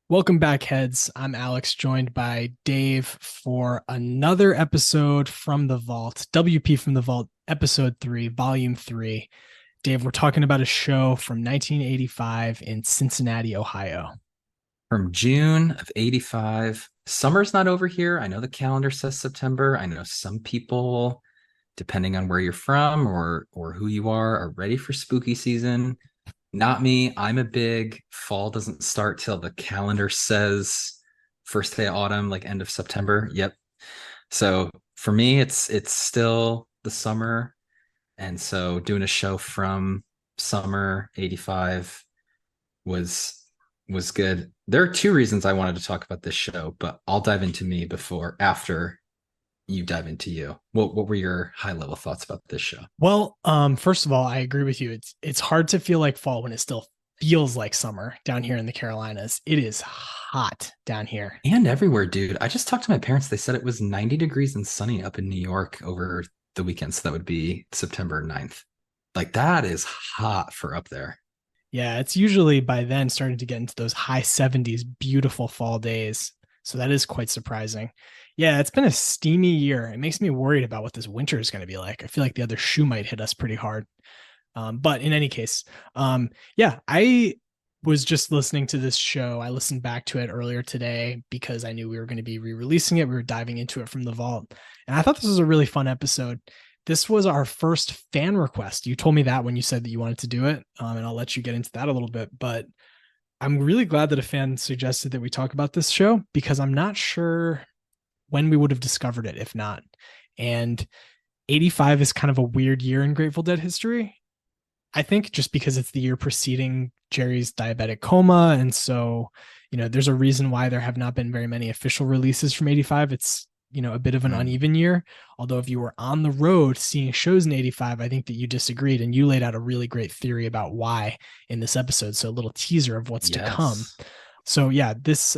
Welcome back, heads. I'm Alex, joined by Dave for another episode from the Vault, WP from the Vault, episode 3, volume 3. Dave, we're talking about a show from 1985 in Cincinnati, Ohio. From June of 85. Summer's not over here. I know the calendar says September. I know some people, depending on where you're from or who you are ready for spooky season. Not me. I'm a big fall doesn't start till the calendar says first day of autumn, like end of September. Yep. So for me, it's still the summer. And so doing a show from summer 85 was was good. There are two reasons I wanted to talk about this show, but I'll dive into me before after you dive into you. What were your high level thoughts about this show? Well, first of all, I agree with you. It's hard to feel like fall when it still feels like summer down here in the Carolinas. It is hot down here. And everywhere, dude. I just talked to my parents. They said it was 90 degrees and sunny up in New York over the weekend. So that would be September 9th. Like that is hot for up there. Yeah, it's usually by then starting to get into those high 70s, beautiful fall days. So that is quite surprising. Yeah, it's been a steamy year. It makes me worried about what this winter is going to be like. I feel like the other shoe might hit us pretty hard. But in any case, yeah, I was just listening to this show. I listened back to it earlier today because I knew we were going to be re-releasing it. We were diving into it from the vault. And I thought this was a really fun episode. This was our first fan request. You told me that when you said that you wanted to do it, and I'll let you get into that a little bit. But I'm really glad that a fan suggested that we talk about this show because I'm not sure when we would have discovered it if not. And 85 is kind of a weird year in Grateful Dead history. I think just because it's the year preceding Jerry's diabetic coma. And so, there's a reason why there have not been very many official releases from 85. It's, a bit of an Mm. uneven year. Although if you were on the road seeing shows in 85, I think that you disagreed and you laid out a really great theory about why in this episode. So a little teaser of what's to come. Yes. So yeah, this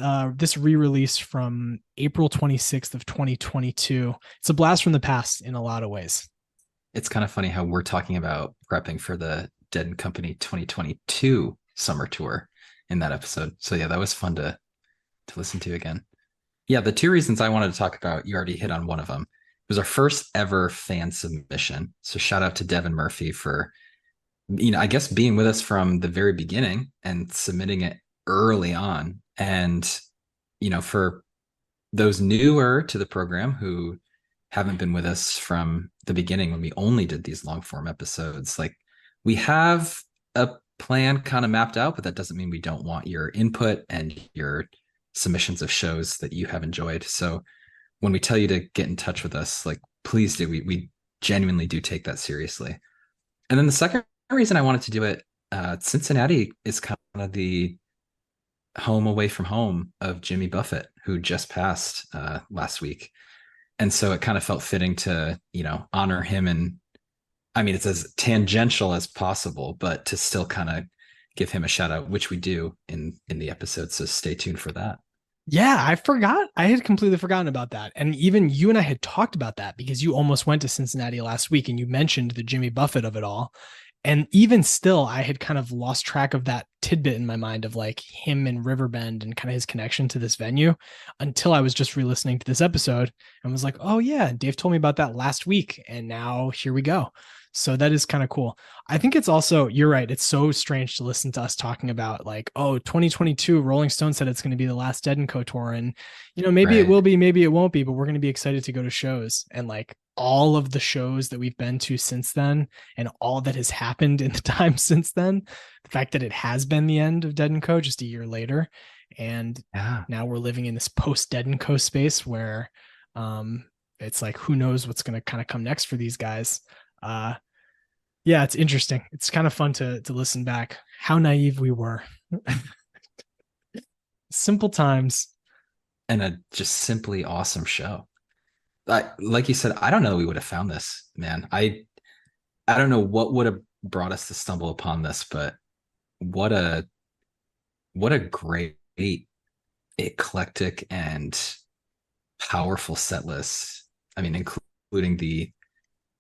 re-release from April 26th of 2022. It's a blast from the past in a lot of ways. It's kind of funny how we're talking about prepping for the Dead and Company 2022 summer tour in that episode. So yeah, that was fun to listen to again. Yeah, the two reasons I wanted to talk about, you already hit on one of them. It was our first ever fan submission. So shout out to Devin Murphy for, I guess being with us from the very beginning and submitting it early on. And, for those newer to the program who haven't been with us from the beginning when we only did these long form episodes, like we have a plan kind of mapped out, but that doesn't mean we don't want your input and your submissions of shows that you have enjoyed. So when we tell you to get in touch with us, like please do. We genuinely do take that seriously. And then the second reason I wanted to do it, Cincinnati is kind of the home away from home of Jimmy Buffett, who just passed last week. And so it kind of felt fitting to, honor him. And I mean, it's as tangential as possible, but to still kind of give him a shout out, which we do in the episode. So stay tuned for that. Yeah, I forgot. I had completely forgotten about that. And even you and I had talked about that because you almost went to Cincinnati last week and you mentioned the Jimmy Buffett of it all. And even still, I had kind of lost track of that tidbit in my mind of like him and Riverbend and kind of his connection to this venue until I was just re-listening to this episode and was like, oh yeah, Dave told me about that last week. And now here we go. So that is kind of cool. I think it's also, you're right. It's so strange to listen to us talking about like, oh, 2022, Rolling Stone said it's going to be the last Dead and Co tour. And, maybe it Right. will be, maybe it won't be, but we're going to be excited to go to shows. And like all of the shows that we've been to since then and all that has happened in the time since then, the fact that it has been the end of Dead and Co just a year later. And Yeah. now we're living in this post Dead and Co space where it's like, who knows what's going to kind of come next for these guys. Uh, yeah, it's interesting. It's kind of fun to listen back. How naive we were. Simple times. And a just simply awesome show. Like you said, I don't know we would have found this, man. I don't know what would have brought us to stumble upon this, but what a what a great eclectic and powerful set list. I mean, including the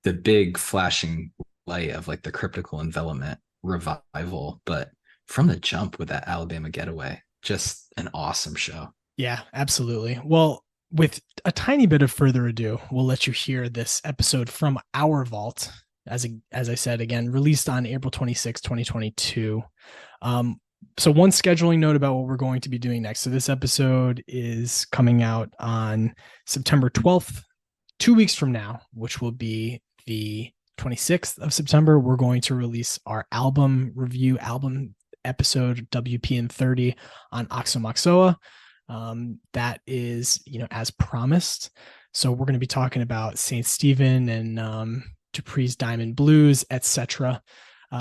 big flashing light of like the Cryptical Envelopment revival, but from the jump with that Alabama Getaway, just an awesome show. Yeah, absolutely. Well, with a tiny bit of further ado, we'll let you hear this episode from our vault. As I said, again, released on April 26, 2022. So one scheduling note about what we're going to be doing next. So this episode is coming out on September 12th, 2 weeks from now, which will be the 26th of September. We're going to release our album episode WP and 30 on Oxomoxoa. That is, as promised. So we're going to be talking about St. Stephen and Dupree's Diamond Blues, etc.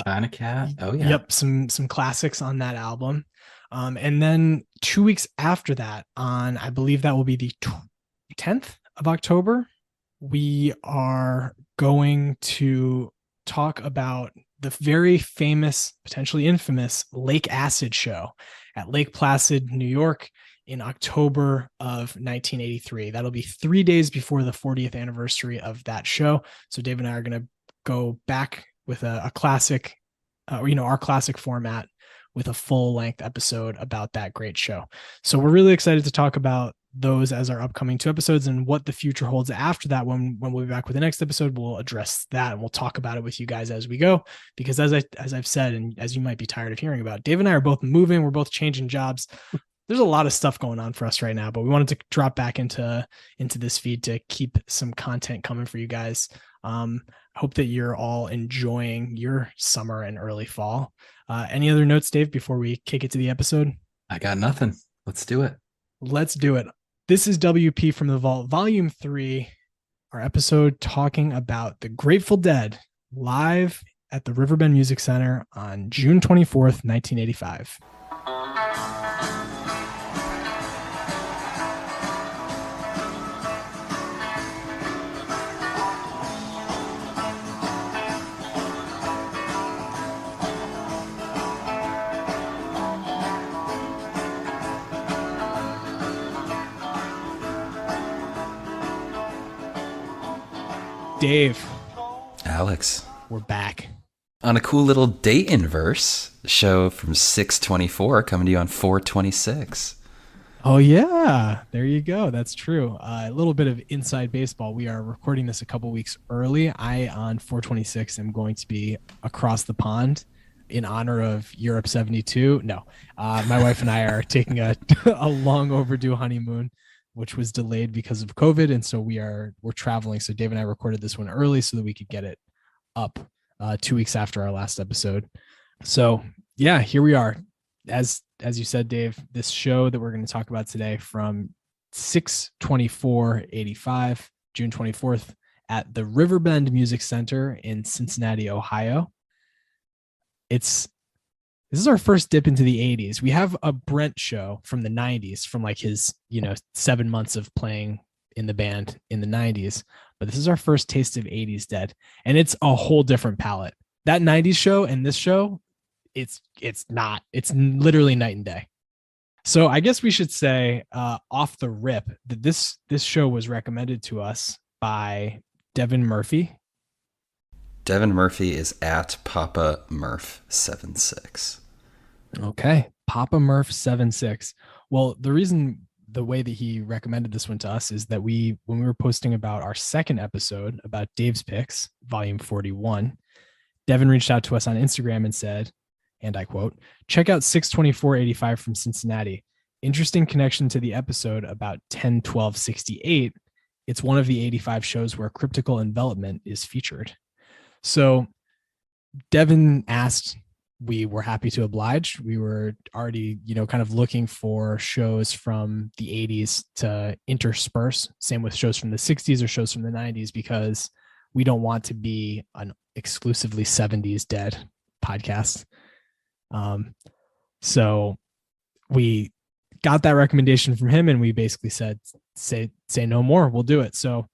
China Cat. Oh yeah. Yep, some classics on that album. And then 2 weeks after that, on I believe that will be the 10th of October, we are going to talk about the very famous, potentially infamous Lake Acid show at Lake Placid, New York, in October of 1983. That'll be 3 days before the 40th anniversary of that show. So Dave and I are going to go back with a classic, our classic format, with a full length episode about that great show. So we're really excited to talk about those as our upcoming 2 episodes, and what the future holds after that. When we'll be back with the next episode, we'll address that and we'll talk about it with you guys as we go. Because as I've said, and as you might be tired of hearing about, Dave and I are both moving. We're both changing jobs. There's a lot of stuff going on for us right now, but we wanted to drop back into this feed to keep some content coming for you guys. I hope that you're all enjoying your summer and early fall. Any other notes, Dave, before we kick it to the episode? I got nothing. Let's do it. Let's do it. This is WP from the Vault, Volume 3, our episode talking about the Grateful Dead live at the Riverbend Music Center on June 24th, 1985. Dave. Alex. We're back. On a cool little date inverse show from 6/24 coming to you on 4/26. Oh, yeah. There you go. That's true. A little bit of inside baseball. We are recording this a couple weeks early. I, on 4/26, am going to be across the pond in honor of Europe 72. No, my wife and I are taking a long overdue honeymoon, which was delayed because of COVID. And so we're traveling. So Dave and I recorded this one early so that we could get it up 2 weeks after our last episode. So yeah, here we are. As you said, Dave, this show that we're going to talk about today from 6/24/85, June 24th, at the Riverbend Music Center in Cincinnati, Ohio. This is our first dip into the 80s. We have a Brent show from the 90s, from like his, 7 months of playing in the band in the 90s. But this is our first taste of 80s Dead. And it's a whole different palette. That 90s show and this show, it's literally night and day. So I guess we should say off the rip that this show was recommended to us by Devin Murphy. Devin Murphy is at Papa Murph 76. Okay. Papa Murph 76. Well, the way that he recommended this one to us is that when we were posting about our second episode about Dave's Picks, volume 41, Devin reached out to us on Instagram and said, and I quote, "Check out 6/24/85 from Cincinnati. Interesting connection to the episode about 10/12/68. It's one of the 85 shows where Cryptical Envelopment is featured." So Devin asked, we were happy to oblige. We were already, kind of looking for shows from the 80s to intersperse. Same with shows from the 60s or shows from the 90s, because we don't want to be an exclusively 70s Dead podcast. So we got that recommendation from him, and we basically said, say no more. We'll do it. So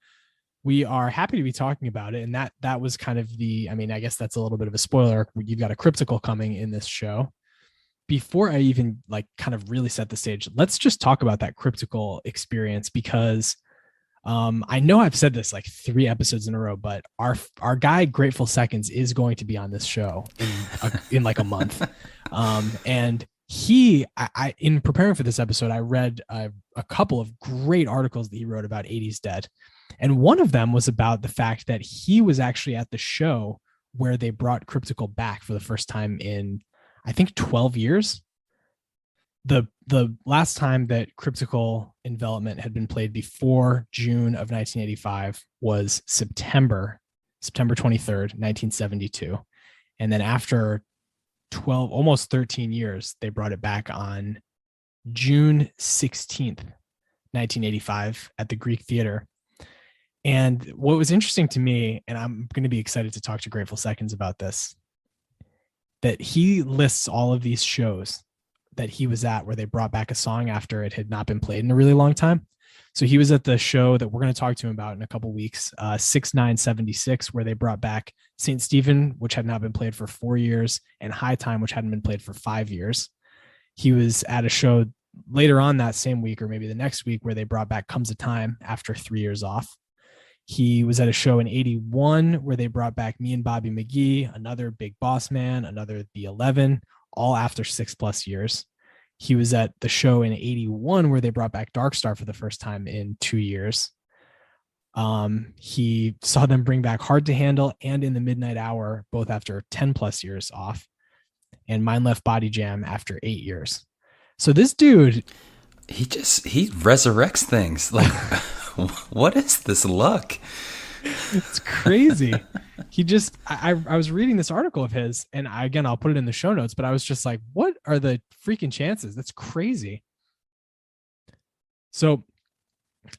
we are happy to be talking about it. And that was kind of I guess that's a little bit of a spoiler. You've got a Cryptical coming in this show. Before I even kind of really set the stage, let's just talk about that Cryptical experience, because I know I've said this like 3 episodes in a row, but our guy Grateful Seconds is going to be on this show in like a month. And in preparing for this episode, I read a couple of great articles that he wrote about 80s Dead. And one of them was about the fact that he was actually at the show where they brought Cryptical back for the first time in, I think, 12 years. The last time that Cryptical Envelopment had been played before June of 1985 was September 23rd, 1972. And then after 12, almost 13 years, they brought it back on June 16th, 1985 at the Greek Theater. And what was interesting to me, and I'm going to be excited to talk to Grateful Seconds about this, that he lists all of these shows that he was at where they brought back a song after it had not been played in a really long time. So he was at the show that we're going to talk to him about in a couple of weeks, 6976, where they brought back St. Stephen, which had not been played for 4 years, and High Time, which hadn't been played for 5 years. He was at a show later on that same week, or maybe the next week, where they brought back Comes a Time after 3 years off. He was at a show in 81 where they brought back Me and Bobby McGee, another Big Boss Man, another The 11, all after 6+ years. He was at the show in 81 where they brought back Dark Star for the first time in 2 years. He saw them bring back Hard to Handle and In the Midnight Hour, both after 10+ years off, and Mind Left Body Jam after 8 years. So this dude, he resurrects things. Like, what is this luck? It's crazy. I was reading this article of his, and I'll put it in the show notes, but I was just like, what are the freaking chances? That's crazy. So,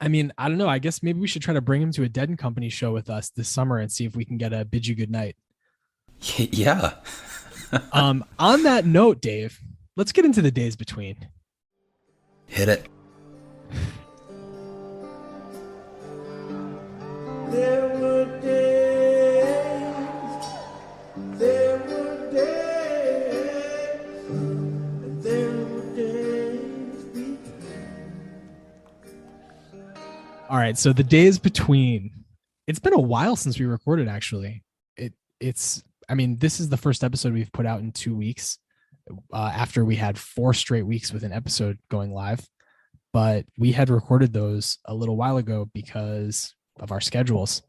I mean, I don't know. I guess maybe we should try to bring him to a Dead and Company show with us this summer and see if we can get a bid you good night. Yeah. On that note, Dave, let's get into the days between. Hit it. There were days, and there were days between. All right, so the days between. It's been a while since we recorded, actually. I mean, this is the first episode we've put out in 2 weeks, after we had 4 straight weeks with an episode going live. But we had recorded those a little while ago because of our schedules.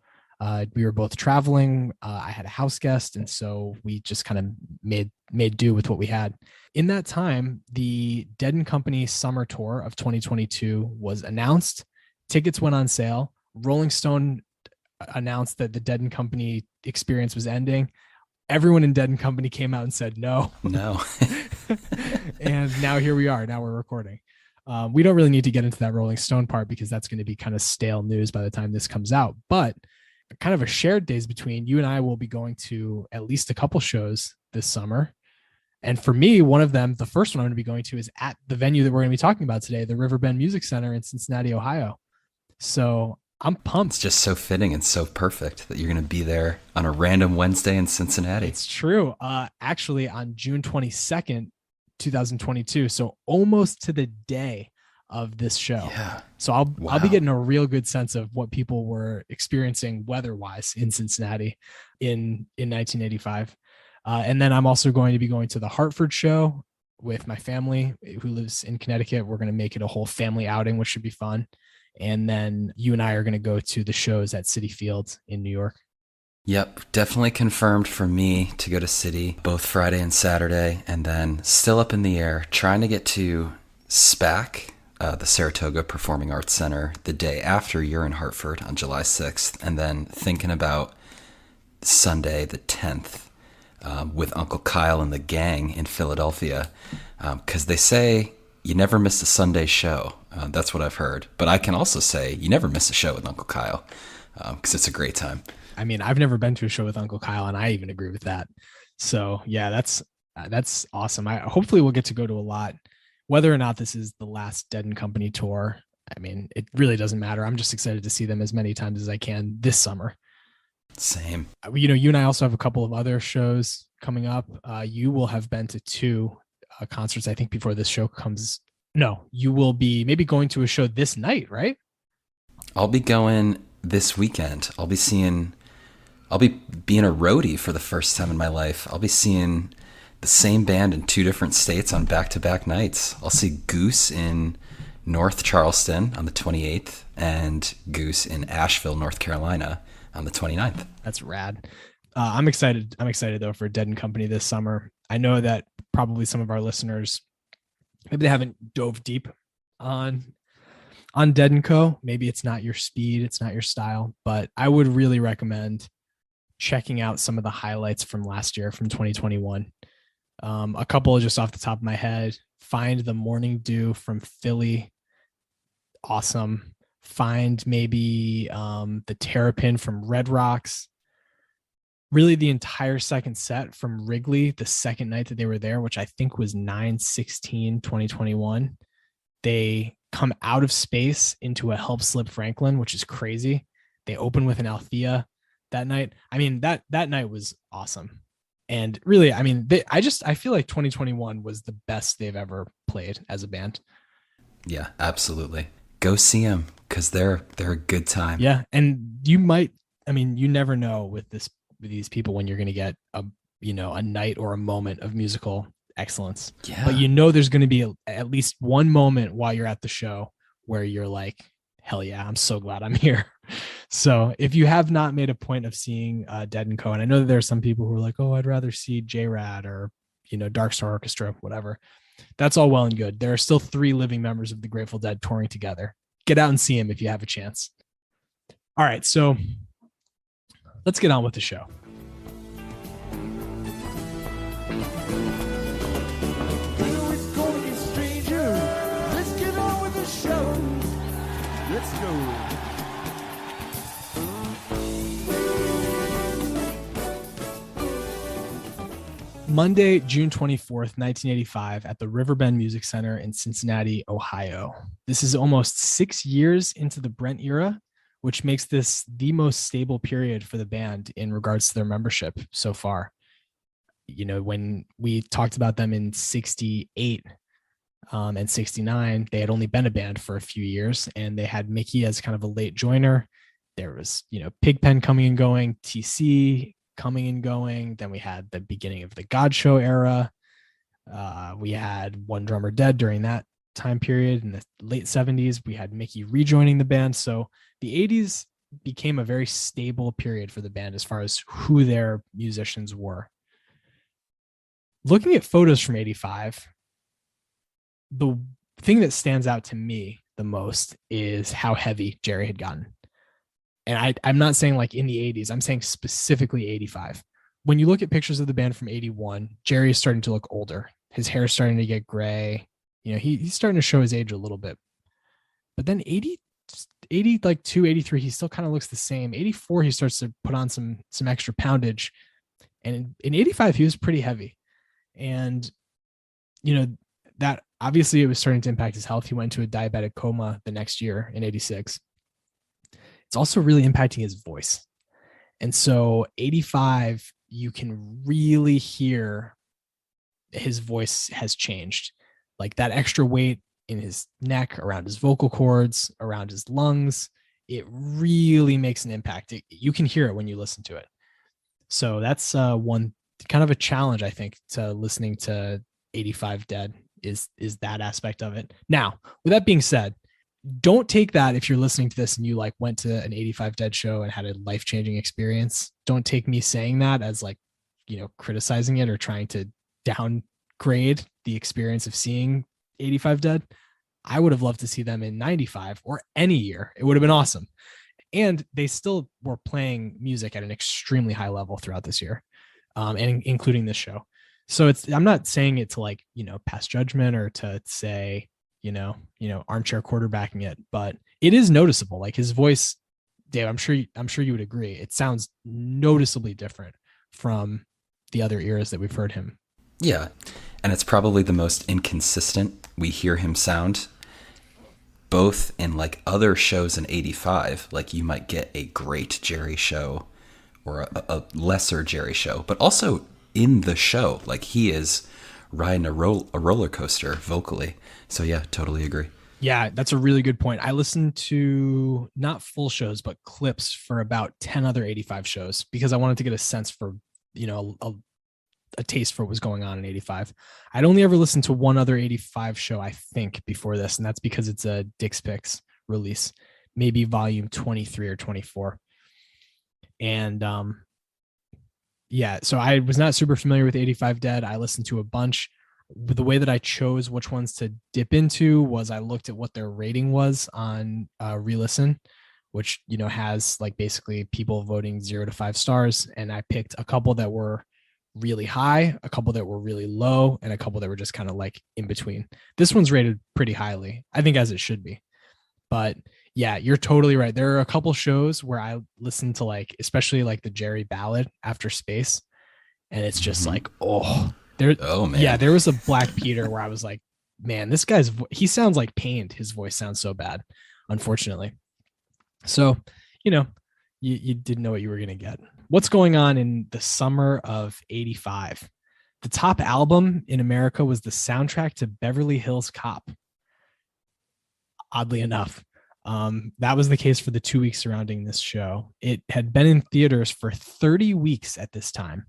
We were both traveling. I had a house guest, and so we just kind of made do with what we had. In that time, the Dead and Company Summer Tour of 2022 was announced. Tickets went on sale. Rolling Stone announced that the Dead and Company experience was ending. Everyone in Dead and Company came out and said no. And now here we are. Now we're recording. We don't really need to get into that Rolling Stone part because that's going to be kind of stale news by the time this comes out. But kind of a shared days between, you and I will be going to at least a couple shows this summer. And for me, one of them, the first one I'm going to be going to, is at the venue that we're going to be talking about today, the Riverbend Music Center in Cincinnati, Ohio. So I'm pumped. It's just so fitting and so perfect that you're going to be there on a random Wednesday in Cincinnati. It's true. Actually, on June 22nd, 2022. So almost to the day of this show. Yeah. So I'll be getting a real good sense of what people were experiencing weather-wise in Cincinnati in 1985. And then I'm also going to be going to the Hartford show with my family who lives in Connecticut. We're going to make it a whole family outing, which should be fun. And then you and I are going to go to the shows at Citi Field in New York. Yep, definitely confirmed for me to go to Citi both Friday and Saturday, and then still up in the air, trying to get to SPAC, the Saratoga Performing Arts Center, the day after you're in Hartford on July 6th, and then thinking about Sunday the 10th with Uncle Kyle and the gang in Philadelphia, because they say you never miss a Sunday show. That's what I've heard. But I can also say you never miss a show with Uncle Kyle, because it's a great time. I mean, I've never been to a show with Uncle Kyle, and I even agree with that. So yeah, that's awesome. Hopefully we'll get to go to a lot. Whether or not this is the last Dead and Company tour, I mean, it really doesn't matter. I'm just excited to see them as many times as I can this summer. Same. You know, you and I also have a couple of other shows coming up. You will have been to 2 concerts, I think, before this show comes. No, you will be maybe going to a show this night, right? I'll be going this weekend. I'll be being a roadie for the first time in my life. I'll be seeing the same band in two different states on back-to-back nights. I'll see Goose in North Charleston on the 28th and Goose in Asheville, North Carolina on the 29th. That's rad. I'm excited. I'm excited though for Dead and Company this summer. I know that probably some of our listeners, maybe they haven't dove deep on Dead and Co. Maybe it's not your speed, it's not your style, but I would really recommend checking out some of the highlights from last year, from 2021. A couple just off the top of my head. Find the Morning Dew from Philly. Awesome. Find maybe the Terrapin from Red Rocks. Really the entire second set from Wrigley, the second night that they were there, which I think was 9/16/2021. They come out of space into a Help Slip Franklin, which is crazy. They open with an Althea that night. I mean, that night was awesome. And really, I mean, I feel like 2021 was the best they've ever played as a band. Yeah, absolutely. Go see them because they're a good time. Yeah. And you never know with these people when you're going to get a night or a moment of musical excellence. Yeah. But there's going to be at least one moment while you're at the show where you're like, hell yeah, I'm so glad I'm here. So if you have not made a point of seeing Dead and Co., and I know that there are some people who are like, oh, I'd rather see J-Rad or, Dark Star Orchestra, whatever. That's all well and good. There are still 3 living members of the Grateful Dead touring together. Get out and see them if you have a chance. All right, so let's get on with the show. Let's go. Monday, June 24th, 1985, at the Riverbend Music Center in Cincinnati, Ohio. This is almost 6 years into the Brent era, which makes this the most stable period for the band in regards to their membership so far. When we talked about them in 68 and 69, they had only been a band for a few years, and they had Mickey as kind of a late joiner. There was, Pigpen coming and going, TC coming and going. Then we had the beginning of the God Show era. We had one drummer dead during that time period. In the late 70s, we had Mickey rejoining the band. So the 80s became a very stable period for the band as far as who their musicians were. Looking at photos from 85, the thing that stands out to me the most is how heavy Jerry had gotten. And I'm not saying like in the 80s, I'm saying specifically 85. When you look at pictures of the band from 81, Jerry is starting to look older. His hair is starting to get gray. He's starting to show his age a little bit. But then 80, like 83, he still kind of looks the same. 84, he starts to put on some extra poundage. And in 85, he was pretty heavy. And, that obviously it was starting to impact his health. He went into a diabetic coma the next year in 86. It's also really impacting his voice. And so 85, you can really hear his voice has changed. Like that extra weight in his neck, around his vocal cords, around his lungs, it really makes an impact. You can hear it when you listen to it. So that's one kind of a challenge, I think, to listening to 85 Dead is that aspect of it. Now, with that being said, don't take that if you're listening to this and you like went to an 85 Dead show and had a life-changing experience. Don't take me saying that as like, criticizing it or trying to downgrade the experience of seeing 85 Dead. I would have loved to see them in 95 or any year. It would have been awesome. And they still were playing music at an extremely high level throughout this year, and including this show. So I'm not saying it to like, pass judgment or to say, armchair quarterbacking it, but it is noticeable. Like his voice, Dave, I'm sure you would agree. It sounds noticeably different from the other eras that we've heard him. Yeah. And it's probably the most inconsistent we hear him sound, both in like other shows in 85, like you might get a great Jerry show or a lesser Jerry show, but also in the show, like he is riding a roller coaster vocally. So yeah, totally agree. Yeah, that's a really good point. I listened to not full shows, but clips for about 10 other 85 shows because I wanted to get a sense for, a taste for what was going on in 85. I'd only ever listened to one other 85 show, I think, before this, and that's because it's a Dick's Picks release, maybe volume 23 or 24. And yeah, so I was not super familiar with 85 Dead. I listened to a bunch. The way that I chose which ones to dip into was I looked at what their rating was on re-listen, which, you know, has like basically people voting 0 to 5 stars. And I picked a couple that were really high, a couple that were really low, and a couple that were just kind of like in between. This one's rated pretty highly, I think, as it should be. But yeah, you're totally right. There are a couple shows where I listen to, like, especially like the Jerry ballad After Space, and it's just like, oh, there. Oh man. Yeah, there was a Black Peter where I was like, man, this guy's he sounds like pained. His voice sounds so bad, unfortunately. So, you know, you didn't know what you were gonna get. What's going on in the summer of 85? The top album in America was the soundtrack to Beverly Hills Cop. Oddly enough, that was the case for the 2 weeks surrounding this show. It had been in theaters for 30 weeks at this time,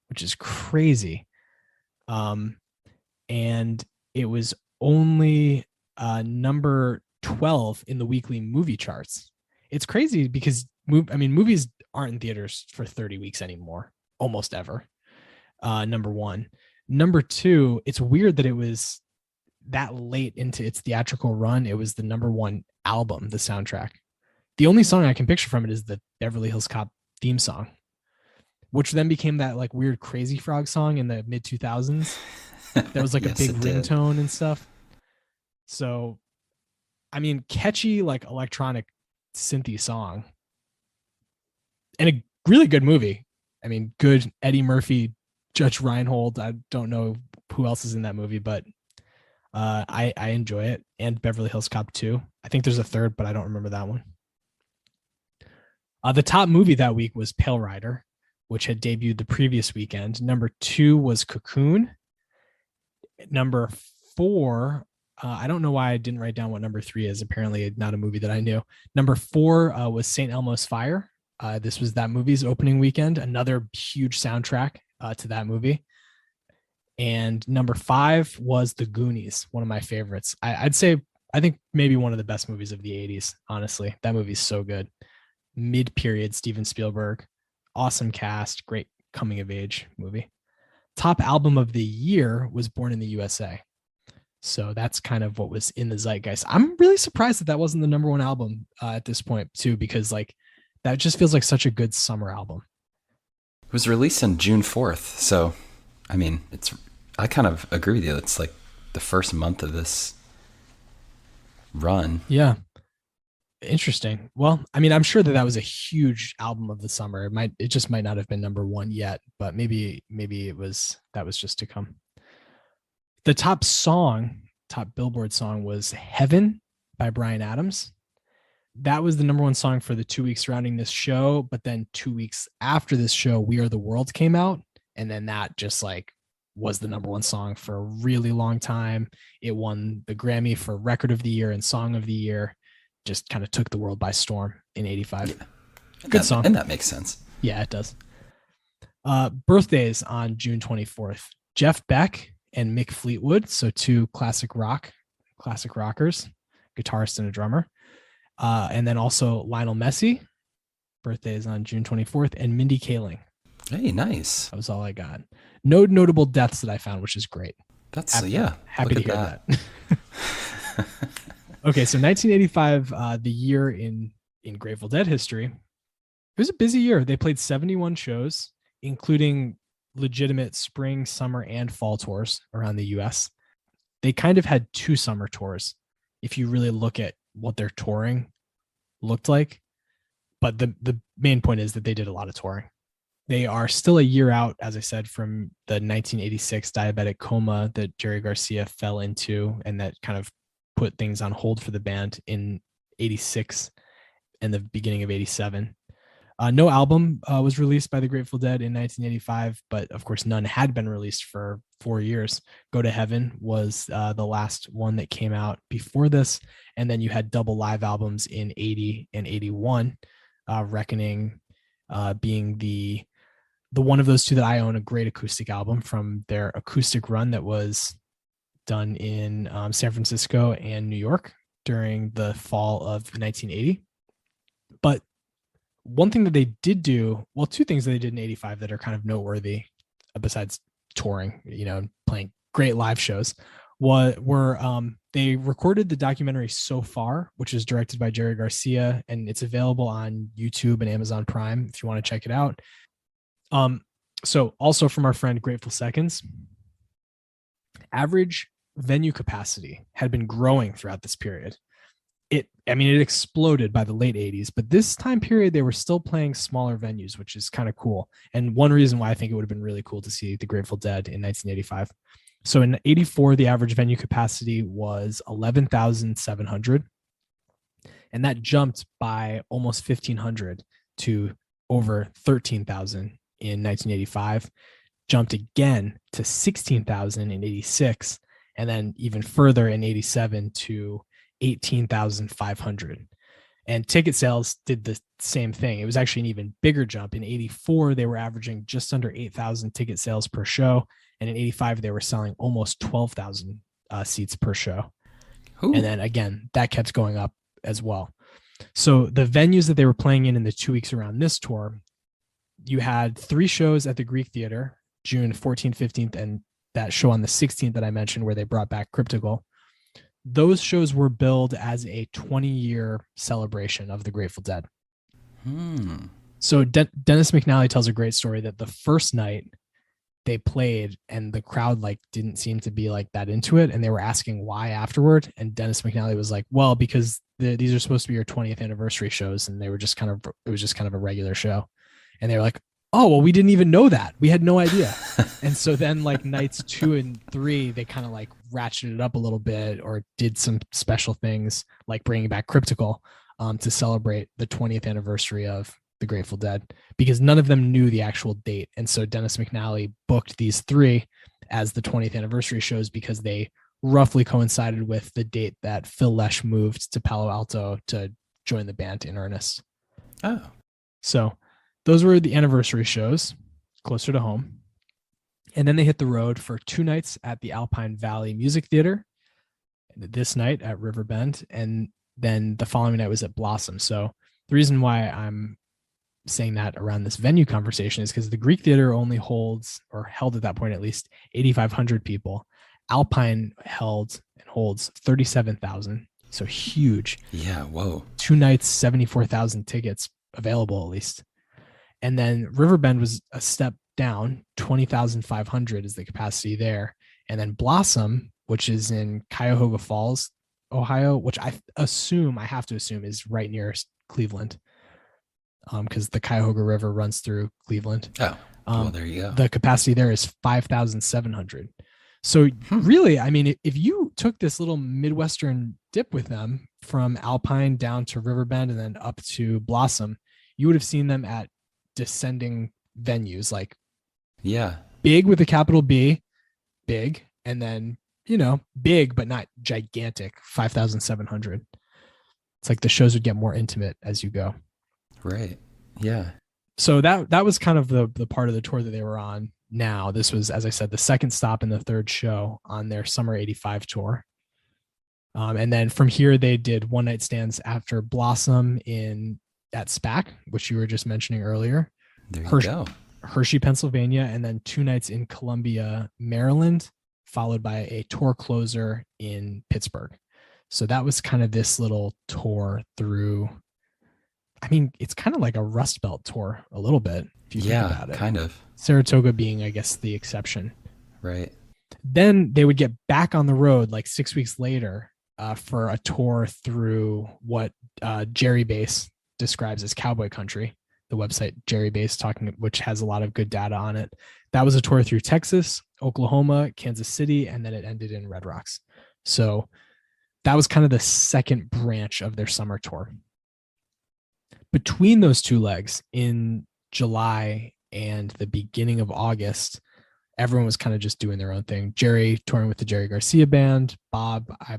which is crazy. And it was only number 12 in the weekly movie charts. It's crazy because movies aren't in theaters for 30 weeks anymore, almost ever. Number one. Number two, it's weird that it was that late into its theatrical run. It was the number one album, the soundtrack. The only song I can picture from it is the Beverly Hills Cop theme song, which then became that like weird Crazy Frog song in the mid 2000s. That was like Yes, a big it did. ringtone and stuff. So, I mean, catchy, like electronic synthy song, and a really good movie. I mean, good Eddie Murphy, Judge Reinhold. I don't know who else is in that movie, but I enjoy it. And Beverly Hills Cop 2. I think there's a third, but I don't remember that one. The top movie that week was Pale Rider, which had debuted the previous weekend. Number 2 was Cocoon. Number 4, I don't know why I didn't write down what number 3 is. Apparently not a movie that I knew. Number 4 was St. Elmo's Fire. This was that movie's opening weekend. Another huge soundtrack to that movie. And number 5 was The Goonies, one of my favorites. I think maybe one of the best movies of the 80s, honestly. That movie's so good. Mid-period Steven Spielberg, awesome cast, great coming of age movie. Top album of the year was Born in the USA. So that's kind of what was in the zeitgeist. I'm really surprised that wasn't the number one album at this point too, because like that just feels like such a good summer album. It was released on June 4th. So, I mean, I kind of agree with you. It's like the first month of this run. Yeah. Interesting. Well, I mean, I'm sure that was a huge album of the summer. It just might not have been number one yet, but maybe that was just to come. The top Billboard song was Heaven by Bryan Adams. That was the number one song for the 2 weeks surrounding this show. But then 2 weeks after this show, We Are the World came out. And then that just like was the number one song for a really long time. It won the Grammy for Record of the Year and Song of the Year. Just kind of took the world by storm in 85. Yeah. Good song. And that makes sense. Yeah, it does. Birthdays on June 24th. Jeff Beck and Mick Fleetwood. So two classic rockers, guitarist and a drummer. And then also Lionel Messi. Birthdays on June 24th. And Mindy Kaling. Hey, nice. That was all I got. No notable deaths that I found, which is great. That's happy to hear that. Okay, so 1985, the year in Grateful Dead history. It was a busy year. They played 71 shows, including legitimate spring, summer, and fall tours around the US. They kind of had 2 summer tours, if you really look at what their touring looked like. But the main point is that they did a lot of touring. They are still a year out, as I said, from the 1986 diabetic coma that Jerry Garcia fell into, and that kind of put things on hold for the band in 86 and the beginning of 87. No album was released by the Grateful Dead in 1985, but of course none had been released for 4 years. Go to Heaven was the last one that came out before this. And then you had double live albums in 80 and 81, Reckoning being the the one of those two that I own, a great acoustic album from their acoustic run that was done in San Francisco and New York during the fall of 1980. But one thing that they did do, well, two things that they did in 85 that are kind of noteworthy besides touring, playing great live shows, were they recorded the documentary So Far, which is directed by Jerry Garcia, and it's available on YouTube and Amazon Prime if you want to check it out. So also from our friend Grateful Seconds, average venue capacity had been growing throughout this period. It exploded by the late 80s, but this time period they were still playing smaller venues, which is kind of cool. And one reason why I think it would have been really cool to see the Grateful Dead in 1985. So in 84, the average venue capacity was 11,700. And that jumped by almost 1,500 to over 13,000 in 1985, jumped again to 16,000 in 86, and then even further in 87 to 18,500. And ticket sales did the same thing. It was actually an even bigger jump. In 84, they were averaging just under 8,000 ticket sales per show. And in 85, they were selling almost 12,000 seats per show. Ooh. And then again, that kept going up as well. So the venues that they were playing in the 2 weeks around this tour, you had 3 shows at the Greek Theater, June 14th, 15th, and that show on the 16th that I mentioned where they brought back Cryptical. Those shows were billed as a 20-year celebration of the Grateful Dead. So Dennis McNally tells a great story that the first night they played and the crowd didn't seem to be that into it, and they were asking why afterward, and Dennis McNally was like, well, because these are supposed to be your 20th anniversary shows, and it was just kind of a regular show. And they were like, oh, well, we didn't even know that. We had no idea. And so then nights 2 and 3, they kind of ratcheted it up a little bit or did some special things like bringing back Cryptical to celebrate the 20th anniversary of the Grateful Dead, because none of them knew the actual date. And so Dennis McNally booked these 3 as the 20th anniversary shows because they roughly coincided with the date that Phil Lesh moved to Palo Alto to join the band in earnest. Oh. So those were the anniversary shows closer to home. And then they hit the road for 2 nights at the Alpine Valley Music Theater, this night at Riverbend, and then the following night was at Blossom. So the reason why I'm saying that around this venue conversation is because the Greek Theater only holds, or held at that point at least, 8,500 people. Alpine held and holds 37,000. So huge. Yeah, whoa. 2 nights, 74,000 tickets available at least. And then Riverbend was a step down, 20,500 is the capacity there. And then Blossom, which is in Cuyahoga Falls, Ohio, which I have to assume is right near Cleveland, because the Cuyahoga River runs through Cleveland. Oh, well, there you go. The capacity there is 5,700. So really, if you took this little Midwestern dip with them from Alpine down to Riverbend and then up to Blossom, you would have seen them at descending venues, big with a capital B, big, and then big but not gigantic, 5,700. It's the shows would get more intimate as you go. Right. Yeah. So that was kind of the part of the tour that they were on. Now this was, as I said, the second stop and the third show on their summer 85 tour. And then from here they did one night stands after Blossom at SPAC, which you were just mentioning earlier. There you go. Hershey, Pennsylvania, and then 2 nights in Columbia, Maryland, followed by a tour closer in Pittsburgh. So that was kind of this little tour through. It's kind of like a Rust Belt tour a little bit, if you think about it. Kind of. Saratoga being, I guess, the exception. Right. Then they would get back on the road 6 weeks later for a tour through what Jerry Bass describes as cowboy country, the website Jerry Bass which has a lot of good data on it. That was a tour through Texas, Oklahoma, Kansas City, and then it ended in Red Rocks. So that was kind of the second branch of their summer tour. Between those 2 legs in July and the beginning of August, everyone was kind of just doing their own thing. Jerry touring with the Jerry Garcia band. Bob, I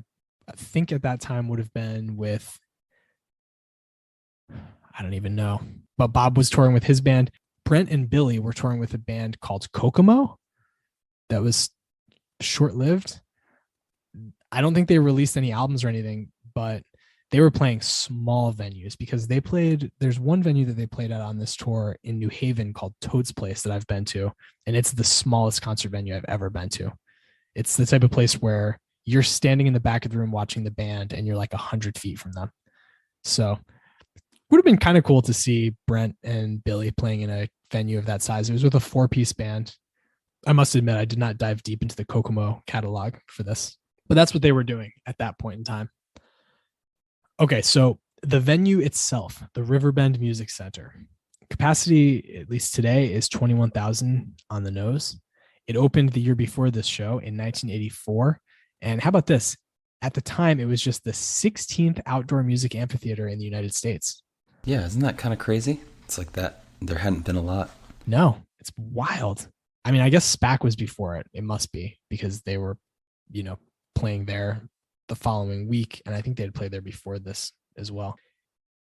think at that time would have been with, I don't even know, but Bob was touring with his band. Brent and Billy were touring with a band called Kokomo that was short-lived. I don't think they released any albums or anything, but they were playing small venues because there's one venue that they played at on this tour in New Haven called Toad's Place that I've been to, and it's the smallest concert venue I've ever been to. It's the type of place where you're standing in the back of the room watching the band and you're like 100 feet from them. So would have been kind of cool to see Brent and Billy playing in a venue of that size. It was with a 4-piece band. I must admit, I did not dive deep into the Kokomo catalog for this, but that's what they were doing at that point in time. Okay, so the venue itself, the Riverbend Music Center, capacity, at least today, is 21,000 on the nose. It opened the year before this show in 1984. And how about this? At the time, it was just the 16th outdoor music amphitheater in the United States. Yeah, isn't that kind of crazy? It's like that. There hadn't been a lot. No, it's wild. I mean, I guess SPAC was before it. It must be because they were, playing there the following week. And I think they'd played there before this as well.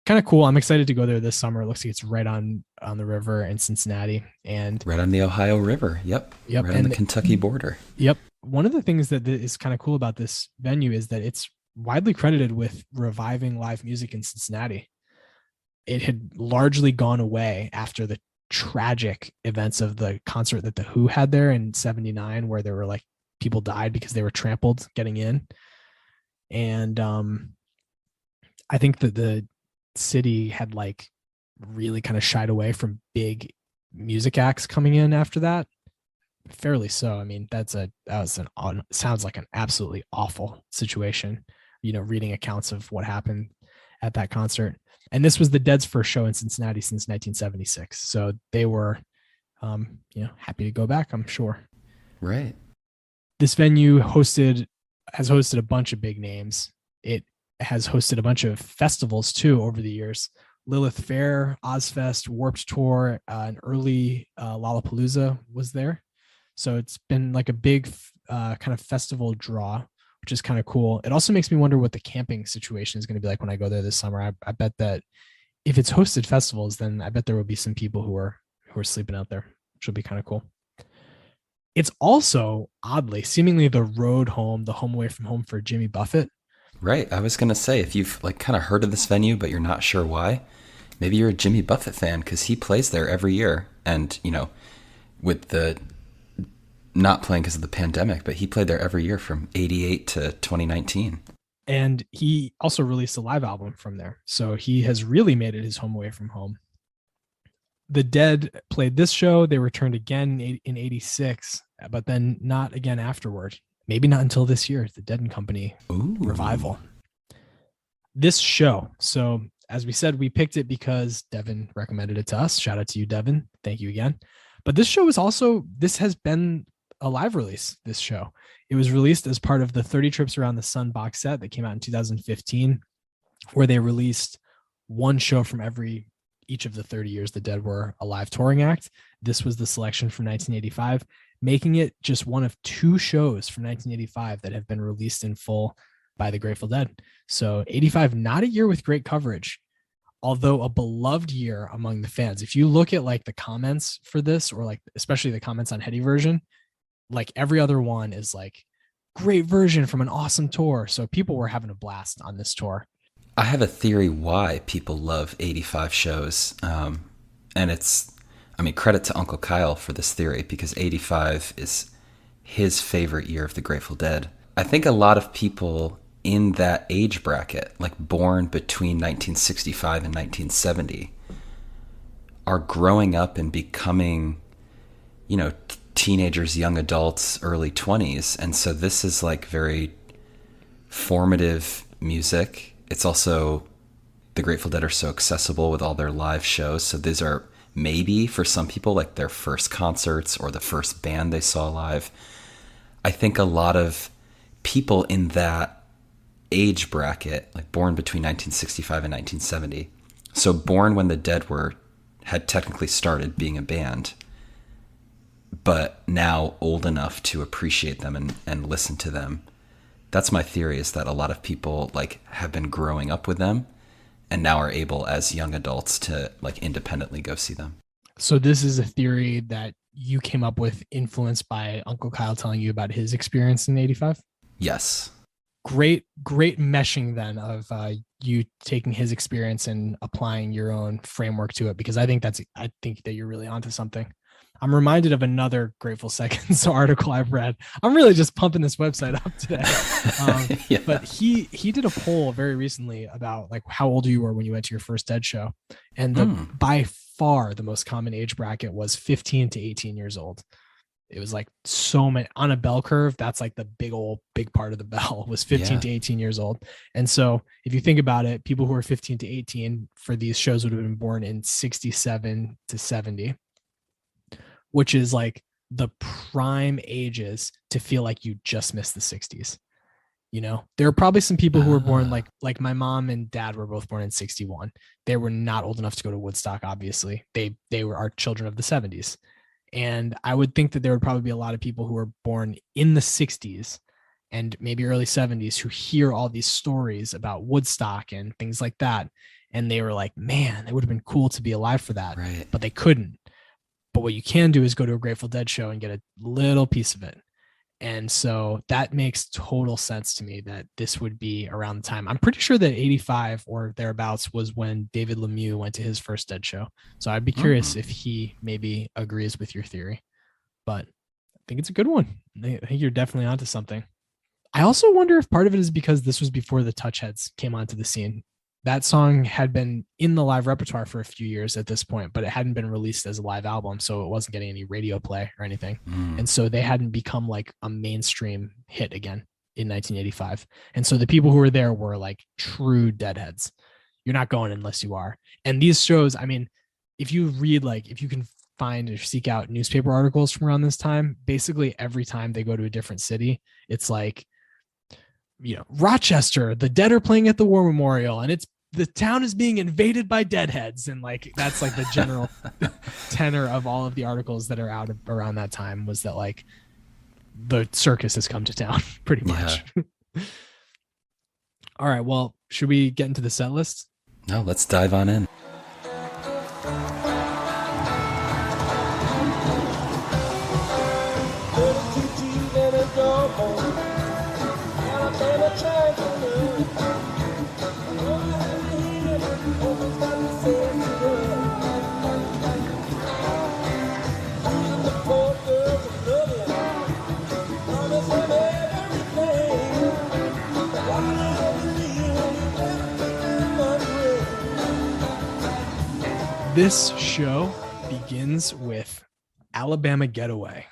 Kind of cool. I'm excited to go there this summer. It looks like it's right on the river in Cincinnati. And right on the Ohio River. Yep. Right on the Kentucky border. Yep. One of the things that is kind of cool about this venue is that it's widely credited with reviving live music in Cincinnati. It had largely gone away after the tragic events of the concert that the Who had there in 79, where there were like people died because they were trampled getting in. And I think that the city had like really kind of shied away from big music acts coming in after that. Fairly so. I mean, sounds like an absolutely awful situation, reading accounts of what happened at that concert. And this was the Dead's first show in Cincinnati since 1976. So they were, happy to go back, I'm sure. Right. This venue has hosted a bunch of big names. It has hosted a bunch of festivals too over the years. Lilith Fair, Ozfest, Warped Tour, an early Lollapalooza was there. So it's been like a big kind of festival draw, which is kind of cool. It also makes me wonder what the camping situation is going to be like when I go there this summer. I bet that if it's hosted festivals, then I bet there will be some people who are sleeping out there, which will be kind of cool. It's also oddly, seemingly the road home, the home away from home for Jimmy Buffett. Right. I was going to say, if you've like kind of heard of this venue, but you're not sure why, maybe you're a Jimmy Buffett fan because he plays there every year. And, with the not playing because of the pandemic, but he played there every year from 88 to 2019. And he also released a live album from there. So he has really made it his home away from home. The Dead played this show. They returned again in 86, but then not again afterward. Maybe not until this year, the Dead and Company revival. This show. So as we said, we picked it because Devin recommended it to us. Shout out to you, Devin. Thank you again. But this show this has been a live release, this show. It was released as part of the 30 Trips Around the Sun box set that came out in 2015, where they released one show from each of the 30 years the Dead were a live touring act. This was the selection from 1985, making it just one of 2 shows from 1985 that have been released in full by the Grateful Dead. So 85, not a year with great coverage, although a beloved year among the fans. If you look at like the comments for this, or like especially the comments on Heady Version, like every other one is like great version from an awesome tour. So people were having a blast on this tour. I have a theory why people love 85 shows. And credit to Uncle Kyle for this theory, because 85 is his favorite year of the Grateful Dead. I think a lot of people in that age bracket, like born between 1965 and 1970, are growing up and becoming, teenagers, young adults, early 20s. And so this is like very formative music. It's also, the Grateful Dead are so accessible with all their live shows. So these are maybe for some people like their first concerts or the first band they saw live. I think a lot of people in that age bracket, like born between 1965 and 1970, so born when the Dead had technically started being a band, but now old enough to appreciate them and listen to them. That's my theory, is that a lot of people like have been growing up with them and now are able as young adults to like independently go see them. So this is a theory that you came up with, influenced by Uncle Kyle telling you about his experience in '85. Yes. Great meshing then of you taking his experience and applying your own framework to it, because I think that you're really onto something. I'm reminded of another Grateful Seconds article I've read. I'm really just pumping this website up today. Yeah. But he did a poll very recently about like how old you were when you went to your first Dead show, and by far the most common age bracket was 15 to 18 years old. It was like so many on a bell curve. That's like the big part of the bell was 15 to 18 years old. And so if you think about it, people who are 15 to 18 for these shows would have been born in 67 to 70, which is like the prime ages to feel like you just missed the 60s. You know, there are probably some people who were born like my mom and dad were both born in 61. They were not old enough to go to Woodstock, obviously. They were our children of the 70s. And I would think that there would probably be a lot of people who were born in the 60s and maybe early 70s who hear all these stories about Woodstock and things like that. And they were like, man, it would have been cool to be alive for that, Right. but they couldn't. But what you can do is go to a Grateful Dead show and get a little piece of it. And so that makes total sense to me that this would be around the time. I'm pretty sure that 85 or thereabouts was when David Lemieux went to his first Dead show. So I'd be curious if he maybe agrees with your theory, but I think it's a good one. I think you're definitely onto something. I also wonder if part of it is because this was before the Touchheads came onto the scene. That song had been in the live repertoire for a few years at this point, but it hadn't been released as a live album, so it wasn't getting any radio play or anything. And so they hadn't become like a mainstream hit again in 1985. And so the people who were there were like true deadheads. You're not going unless you are. And these shows, I mean, if you read, like, if you can find or seek out newspaper articles from around this time, basically every time they go to a different city, it's like, you know, Rochester, the dead are playing at the war memorial, and the town is being invaded by deadheads. And like, that's like the general tenor of all of the articles that are out around that time, was that like the circus has come to town pretty much. Yeah. All right. Well, should we get into the set list? No, let's dive on in. This show begins with Alabama Getaway.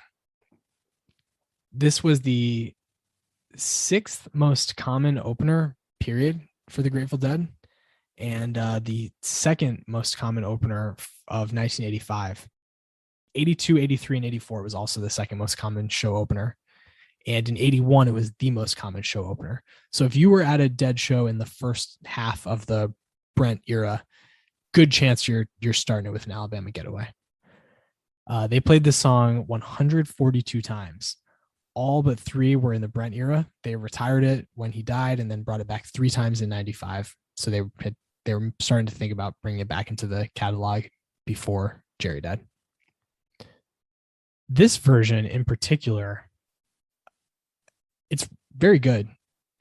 This was the 6th most common opener, period, for the Grateful Dead, and the 2nd most common opener of 1985. 82, 83, and 84 was also the 2nd most common show opener. And in 81, it was the most common show opener. So if you were at a Dead show in the first half of the Brent era, good chance you're starting it with an Alabama Getaway. They played this song 142 times. All but 3 were in the Brent era. They retired it when he died and then brought it back 3 times in 95. So they were starting to think about bringing it back into the catalog before Jerry died. This version in particular, it's very good,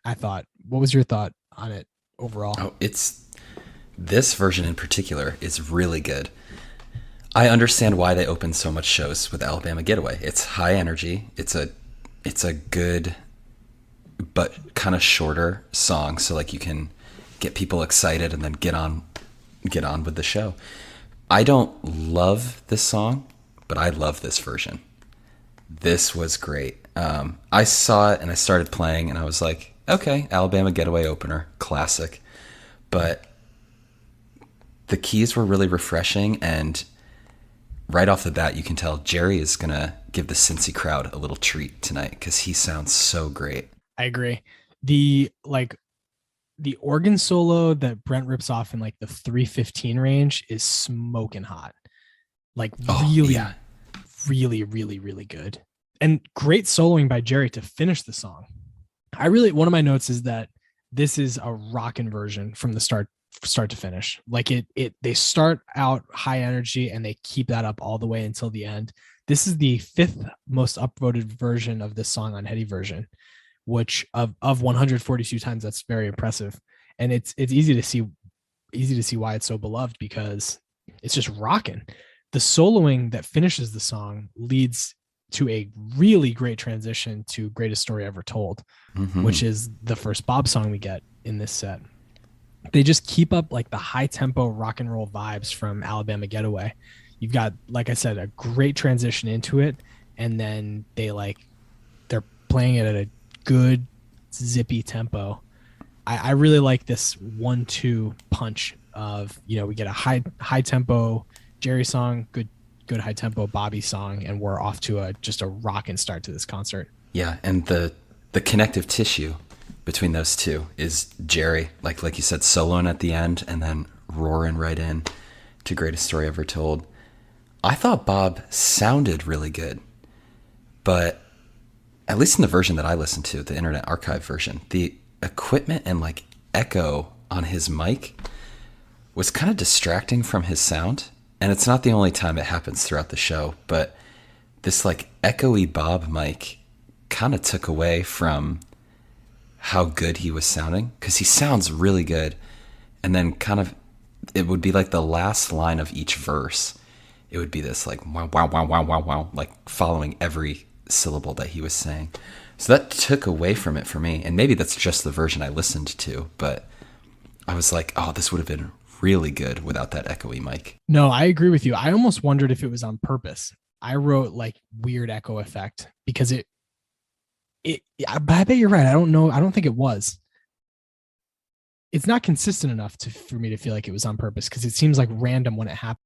I thought. What was your thought on it overall? Oh, this version in particular is really good. I understand why they open so much shows with Alabama Getaway. It's high energy. It's a good but kind of shorter song, so like you can get people excited and then get on with the show. I don't love this song, but I love this version. This was great. I saw it and I started playing and I was like, okay, Alabama Getaway opener, classic. But the keys were really refreshing, and right off the bat, you can tell Jerry is going to give the Cincy crowd a little treat tonight because he sounds so great. I agree. The organ solo that Brent rips off in like the 315 range is smoking hot. Like really, really, really good. And great soloing by Jerry to finish the song. One of my notes is that this is a rockin' version from the start start to finish. Like they start out high energy and they keep that up all the way until the end. This is the 5th most upvoted version of this song on Heady Version, which of 142 times, that's very impressive. And it's easy to see why it's so beloved, because it's just rocking. The soloing that finishes the song leads to a really great transition to Greatest Story Ever Told, which is the first Bob song we get in this set. They just keep up like the high tempo rock and roll vibes from Alabama Getaway. You've got, like I said, a great transition into it, and then they're playing it at a good zippy tempo. I really like this 1-2 punch of, we get a high tempo Jerry song, good high tempo Bobby song, and we're off to just a rockin' start to this concert. Yeah, and the connective tissue between those two is Jerry, like you said, soloing at the end and then roaring right in to Greatest Story Ever Told. I thought Bob sounded really good, but at least in the version that I listened to, the Internet Archive version, the equipment and like echo on his mic was kind of distracting from his sound. And it's not the only time it happens throughout the show, but this like echoey Bob mic kind of took away from how good he was sounding, because he sounds really good. And then kind of, it would be like the last line of each verse. It would be this like wow, wow, wow, wow, wow, wow, like following every syllable that he was saying. So that took away from it for me. And maybe that's just the version I listened to, but I was like, oh, this would have been really good without that echoey mic. No, I agree with you. I almost wondered if it was on purpose. I wrote like weird echo effect because I bet you're right. I don't know. I don't think it was. It's not consistent enough for me to feel like it was on purpose, because it seems like random when it happens.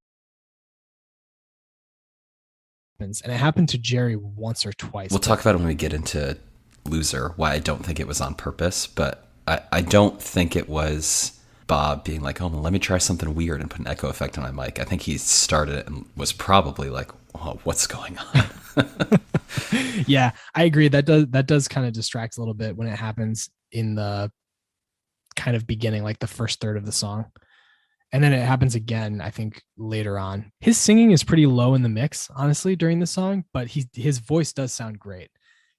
And it happened to Jerry once or twice. We'll talk about it when we get into Loser, why I don't think it was on purpose, but I don't think it was Bob being like, oh, well, let me try something weird and put an echo effect on my mic. I think he started it and was probably like, oh, what's going on? Yeah, I agree. That does kind of distract a little bit when it happens in the kind of beginning, like the first third of the song. And then it happens again, I think, later on. His singing is pretty low in the mix, honestly, during the song, but his voice does sound great.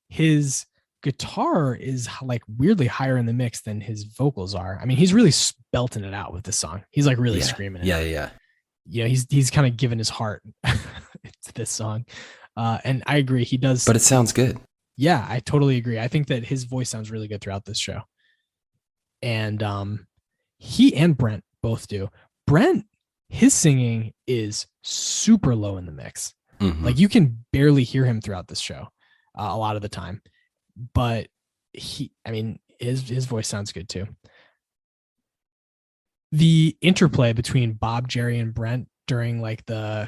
His guitar is like weirdly higher in the mix than his vocals are. I mean, he's really belting it out with this song. He's like really screaming it. Yeah. Yeah, he's kind of given his heart to this song. And I agree, he does. But it sounds good. Yeah, I totally agree. I think that his voice sounds really good throughout this show. And he and Brent both do. Brent, his singing is super low in the mix. Mm-hmm. Like you can barely hear him throughout this show a lot of the time. But his voice sounds good too. The interplay between Bob, Jerry, and Brent during like I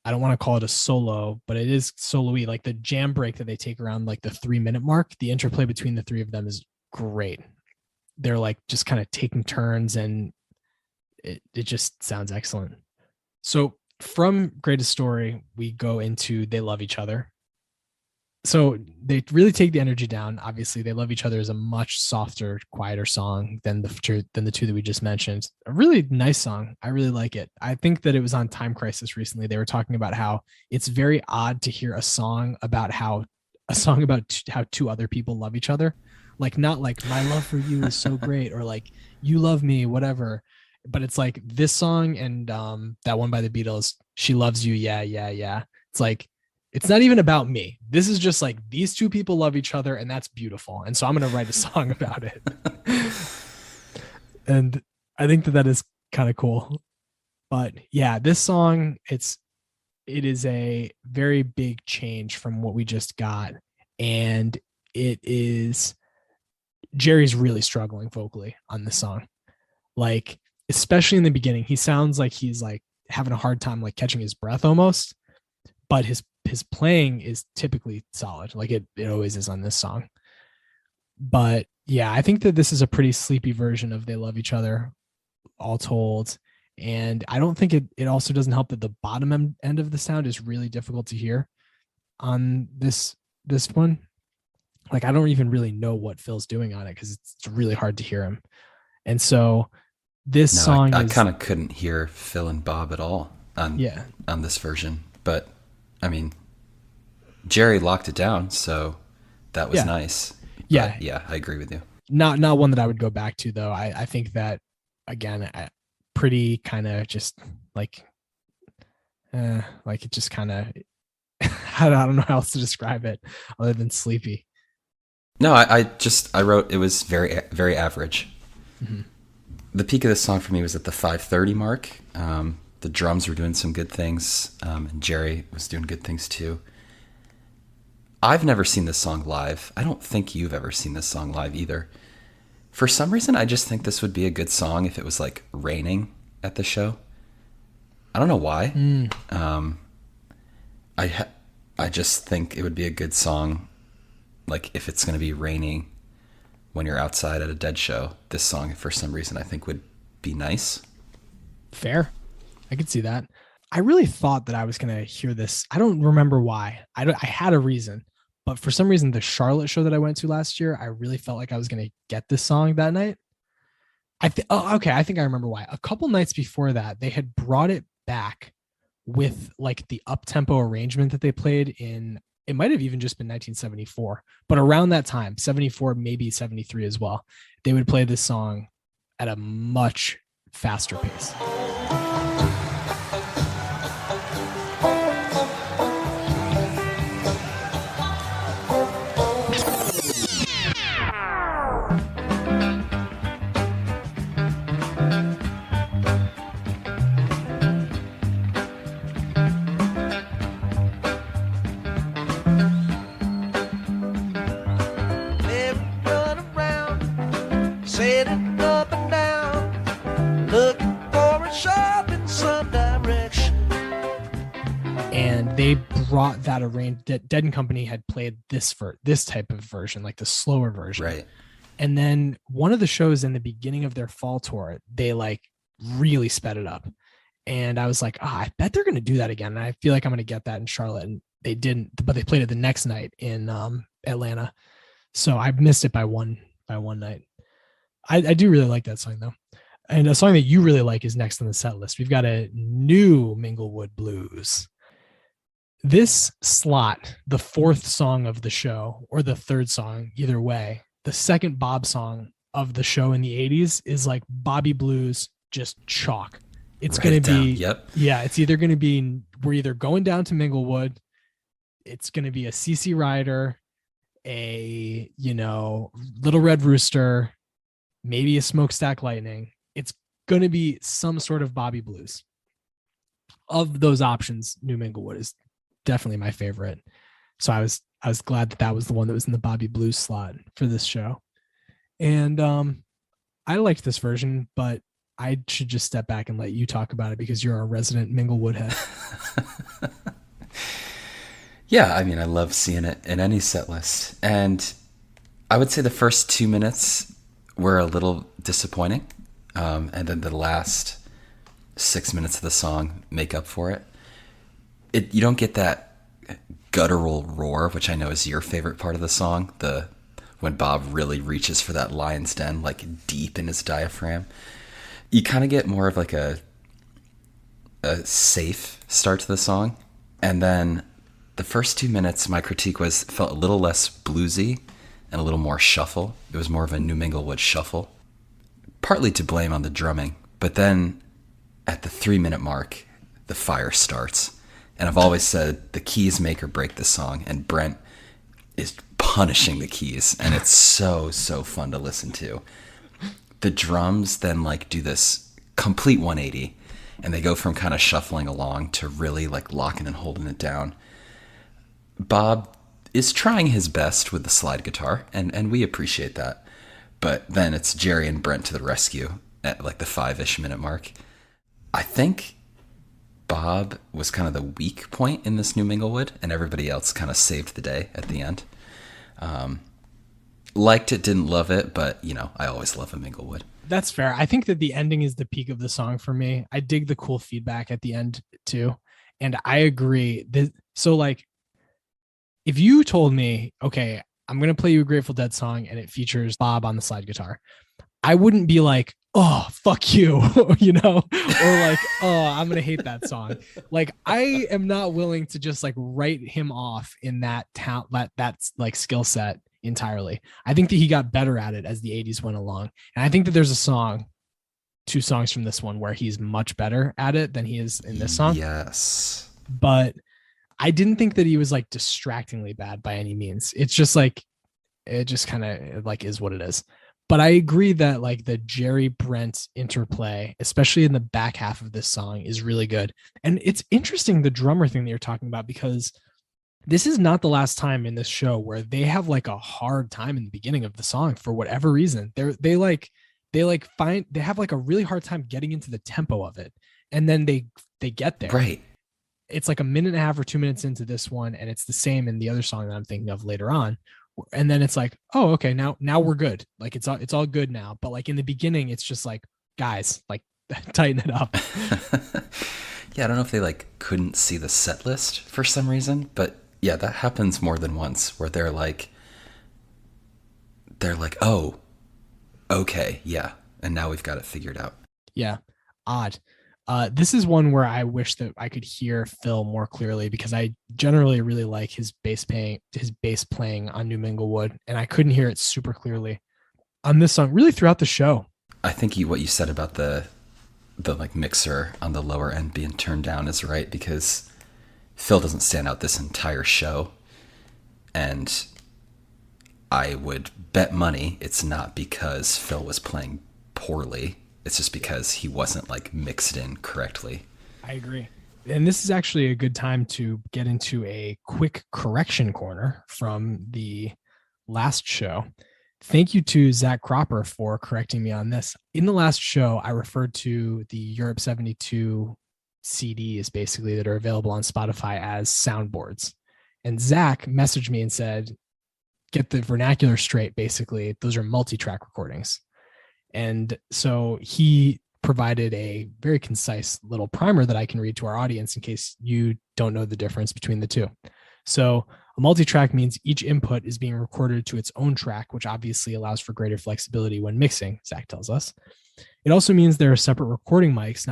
don't want to call it a solo, but it is solo-y, like the jam break that they take around like the 3-minute mark. The interplay between the three of them is great. They're like just kind of taking turns, and it just sounds excellent. So from Greatest Story, we go into They Love Each Other. So they really take the energy down. Obviously, They Love Each Other is a much softer, quieter song than the two that we just mentioned. A really nice song. I really like it. I think that it was on Time Crisis recently. They were talking about how it's very odd to hear a song about how two other people love each other. Like, not like my love for you is so great, or like you love me, whatever. But it's like this song and that one by the Beatles, She Loves You, Yeah, Yeah, Yeah. It's like, it's not even about me. This is just like these two people love each other, and that's beautiful. And so I'm going to write a song about it. And I think that is kind of cool. But yeah, this song, it is a very big change from what we just got. And it is, Jerry's really struggling vocally on this song. Like, especially in the beginning, he sounds like he's like having a hard time like catching his breath almost, but his playing is typically solid. Like it always is on this song. But yeah, I think that this is a pretty sleepy version of They Love Each Other, all told. And I don't think it also doesn't help that the bottom end of the sound is really difficult to hear on this one. Like, I don't even really know what Phil's doing on it because it's really hard to hear him. And so This No, song I is, kind of couldn't hear Phil and Bob at all yeah, on this version. But I mean, Jerry locked it down, so that was yeah, nice. yeah. But yeah, I agree with you. Not one that I would go back to though. I think that again, pretty kind of just like it just kind of I don't know how else to describe it other than sleepy. No, I wrote it was very, very average. Mm-hmm. The peak of this song for me was at the 5:30 mark. The drums were doing some good things, and Jerry was doing good things too. I've never seen this song live. I don't think you've ever seen this song live either. For some reason, I just think this would be a good song if it was like raining at the show. I don't know why. I just think it would be a good song, like if it's going to be raining when you're outside at a Dead show. This song, for some reason, I think would be nice. Fair. I could see that. I really thought that I was going to hear this. I don't remember why. I had a reason, but for some reason, the Charlotte show that I went to last year, I really felt like I was going to get this song that night. Okay. I think I remember why. A couple nights before that, they had brought it back with like the up-tempo arrangement that they played in. It might have even just been 1974, but around that time, 74, maybe 73 as well, they would play this song at a much faster pace. And they brought that arranged that Dead and Company had played this for this type of version, like the slower version. Right. And then one of the shows in the beginning of their fall tour, they like really sped it up. And I was like, I bet they're going to do that again. And I feel like I'm going to get that in Charlotte. And they didn't, but they played it the next night in Atlanta. So I missed it by one night. I do really like that song though. And a song that you really like is next on the set list. We've got a new Minglewood Blues. This slot, the fourth song of the show, or the third song, either way, the second Bob song of the show in the 80s is like Bobby Blues, just chalk. It's going to be, yeah, it's either going to be, we're either going down to Minglewood, it's going to be a CC Rider, a, Little Red Rooster, maybe a Smokestack Lightning. It's going to be some sort of Bobby Blues. Of those options, New Minglewood is definitely my favorite. So I was glad that was the one that was in the Bobby Blues slot for this show. And I liked this version, but I should just step back and let you talk about it because you're a resident Minglewood head. Yeah, I mean, I love seeing it in any set list. And I would say the first 2 minutes were a little disappointing. And then the last 6 minutes of the song make up for it. You don't get that guttural roar, which I know is your favorite part of the song, when Bob really reaches for that lion's den, like deep in his diaphragm. You kind of get more of like a safe start to the song. And then the first 2 minutes, my critique felt a little less bluesy and a little more shuffle. It was more of a New Minglewood shuffle, partly to blame on the drumming. But then at the 3-minute mark, the fire starts. And I've always said the keys make or break this song, and Brent is punishing the keys, and it's so, so fun to listen to. The drums then like do this complete 180, and they go from kind of shuffling along to really like locking and holding it down. Bob is trying his best with the slide guitar, and we appreciate that. But then it's Jerry and Brent to the rescue at like the 5-ish minute mark. I think Bob was kind of the weak point in this New Minglewood, and everybody else kind of saved the day at the end. Liked it, didn't love it, but I always love a Minglewood. That's fair. I think that the ending is the peak of the song for me. I dig the cool feedback at the end too. And I agree. So like, if you told me, okay, I'm going to play you a Grateful Dead song and it features Bob on the slide guitar, I wouldn't be like, oh, fuck you, or like, oh, I'm gonna hate that song. Like, I am not willing to just like write him off in that talent, that's like skill set entirely. I think that he got better at it as the 80s went along. And I think that there's a song, two songs from this one where he's much better at it than he is in this song. Yes. But I didn't think that he was like distractingly bad by any means. It's just like, it just kind of like is what it is. But I agree that like the Jerry Brent interplay, especially in the back half of this song, is really good. And it's interesting, the drummer thing that you're talking about, because this is not the last time in this show where they have like a hard time in the beginning of the song for whatever reason. They have like a really hard time getting into the tempo of it. And then they get there. Right. It's like a minute and a half or 2 minutes into this one, and it's the same in the other song that I'm thinking of later on. And then it's like, oh, okay, now we're good. Like it's all good now. But like in the beginning, it's just like, guys, like tighten it up. Yeah, I don't know if they like couldn't see the set list for some reason, but yeah, that happens more than once where they're like, oh, okay, yeah, and now we've got it figured out. Yeah, odd. This is one where I wish that I could hear Phil more clearly, because I generally really like his bass playing on New Minglewood, and I couldn't hear it super clearly on this song really throughout the show. I think what you said about the like mixer on the lower end being turned down is right, because Phil doesn't stand out this entire show, and I would bet money it's not because Phil was playing poorly. It's just because he wasn't like mixed in correctly. I agree. And this is actually a good time to get into a quick correction corner from the last show. Thank you to Zach Cropper for correcting me on this. In the last show, I referred to the Europe 72 CDs basically that are available on Spotify as soundboards. And Zach messaged me and said, get the vernacular straight. Basically, those are multi-track recordings. And so he provided a very concise little primer that I can read to our audience in case you don't know the difference between the two. So a multi-track means each input is being recorded to its own track, which obviously allows for greater flexibility when mixing, Zach tells us. It also means there are separate recording mics,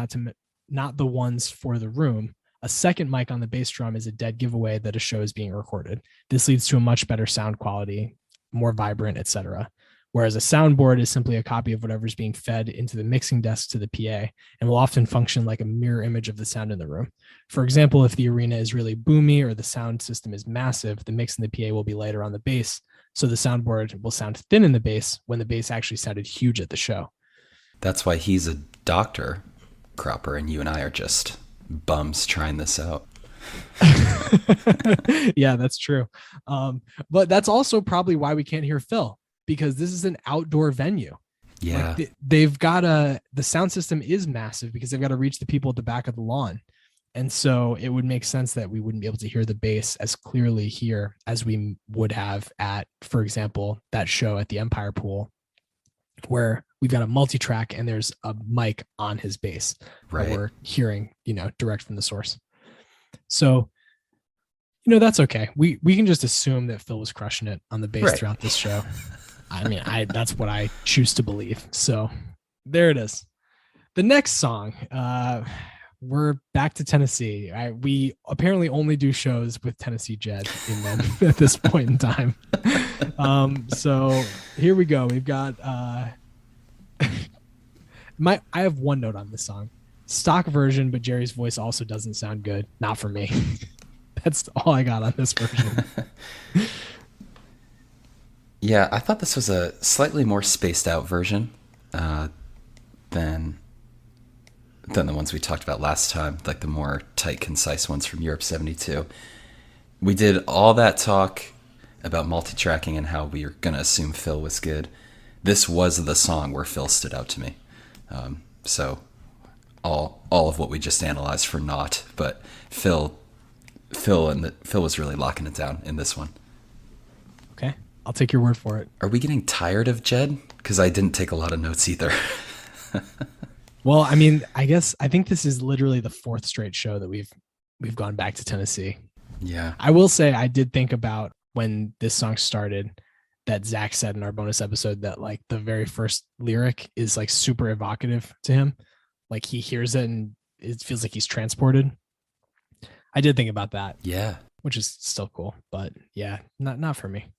not the ones for the room. A second mic on the bass drum is a dead giveaway that a show is being recorded. This leads to a much better sound quality, more vibrant, etc. Whereas a soundboard is simply a copy of whatever's being fed into the mixing desk to the PA, and will often function like a mirror image of the sound in the room. For example, if the arena is really boomy or the sound system is massive, the mix in the PA will be lighter on the bass, so the soundboard will sound thin in the bass when the bass actually sounded huge at the show. That's why he's a doctor, Cropper, and you and I are just bums trying this out. Yeah, that's true. But that's also probably why we can't hear Phil, because this is an outdoor venue. Yeah. Like they've got the sound system is massive because they've got to reach the people at the back of the lawn. And so it would make sense that we wouldn't be able to hear the bass as clearly here as we would have at, for example, that show at the Empire Pool, where we've got a multi-track and there's a mic on his bass. Right. That we're hearing, direct from the source. So, that's okay. We can just assume that Phil was crushing it on the bass throughout this show. I mean, that's what I choose to believe. So there it is. The next song, we're back to Tennessee. We apparently only do shows with Tennessee Jed in them at this point in time. So here we go. We've got I have one note on this song. Stock version, but Jerry's voice also doesn't sound good. Not for me. That's all I got on this version. Yeah, I thought this was a slightly more spaced out version than the ones we talked about last time, like the more tight, concise ones from Europe 72. We did all that talk about multi-tracking and how we were going to assume Phil was good. This was the song where Phil stood out to me. So all of what we just analyzed for naught, but Phil was really locking it down in this one. Okay. I'll take your word for it. Are we getting tired of Jed? Because I didn't take a lot of notes either. Well, I mean, I think this is literally the fourth straight show that we've gone back to Tennessee. Yeah. I will say I did think about when this song started, that Zach said in our bonus episode that like the very first lyric is like super evocative to him. Like he hears it and it feels like he's transported. I did think about that. Yeah. Which is still cool, but yeah, not for me.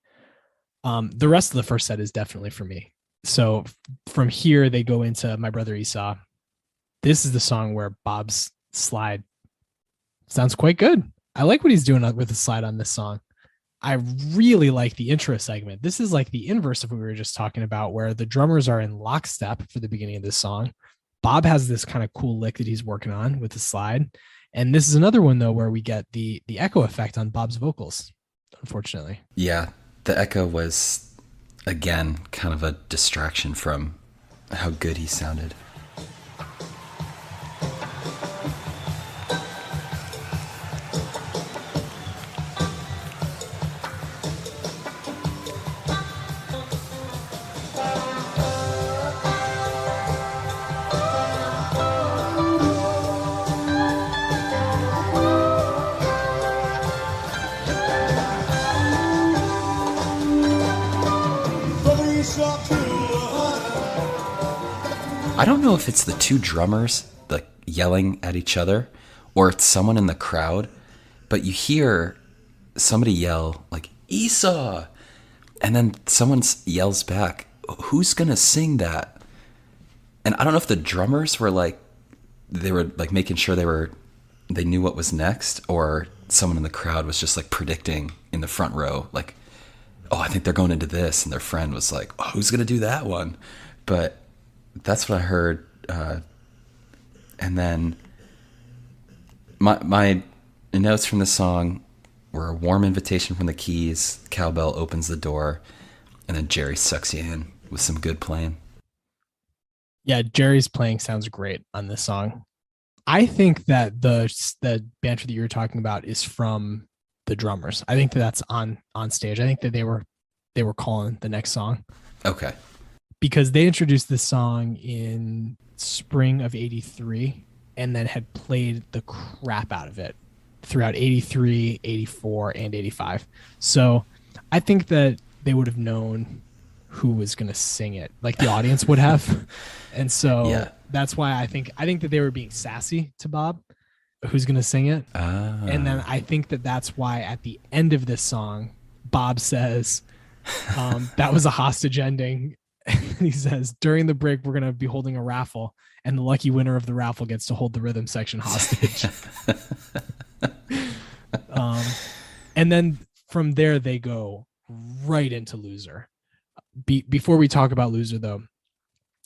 The rest of the first set is definitely for me. So from here they go into My Brother Esau. This is the song where Bob's slide sounds quite good. I like what he's doing with the slide on this song. I really like the intro segment. This is like the inverse of what we were just talking about, where the drummers are in lockstep for the beginning of this song. Bob has this kind of cool lick that he's working on with the slide. And this is another one, though, where we get the echo effect on Bob's vocals, unfortunately. Yeah, the echo was, again, kind of a distraction from how good he sounded. I don't know if it's the two drummers like yelling at each other or it's someone in the crowd, but you hear somebody yell like Esau, and then someone yells back, "Who's gonna sing that?" And I don't know if the drummers were like they were like making sure they knew what was next, or someone in the crowd was just like predicting in the front row like, "Oh, I think they're going into this," and their friend was like, "Oh, who's gonna do that one?" But that's what I heard. And then my notes from the song were a warm invitation from the keys, cowbell opens the door, and then Jerry sucks you in with some good playing. Yeah, Jerry's playing sounds great on this song. I think that the banter that you were talking about is from the drummers. I think that's on stage. I think that they were calling the next song. Okay. Because they introduced this song in spring of 83 and then had played the crap out of it throughout 83, 84, and 85. So I think that they would have known who was going to sing it, like the audience would have. And so that's why I think that they were being sassy to Bob, who's going to sing it. And then I think that that's why at the end of this song, Bob says, that was a hostage ending. He says, during the break, we're going to be holding a raffle, and the lucky winner of the raffle gets to hold the rhythm section hostage. And then from there, they go right into Loser. Before we talk about Loser, though,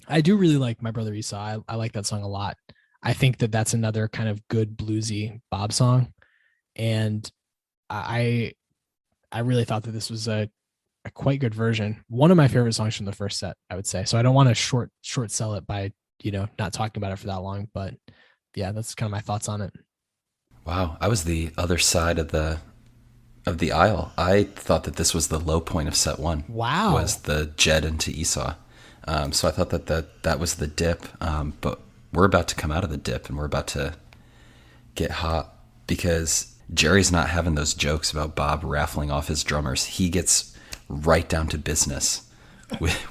I do really like My Brother Esau. I like that song a lot. I think that that's another kind of good bluesy Bob song. And I really thought that this was a quite good version. One of my favorite songs from the first set, I would say. So I don't want to short sell it by, not talking about it for that long, but yeah, that's kind of my thoughts on it. Wow. I was the other side of the aisle. I thought that this was the low point of set one. Wow. Was the Jed into Esau. So I thought that was the dip. But we're about to come out of the dip and we're about to get hot because Jerry's not having those jokes about Bob raffling off his drummers. He gets right down to business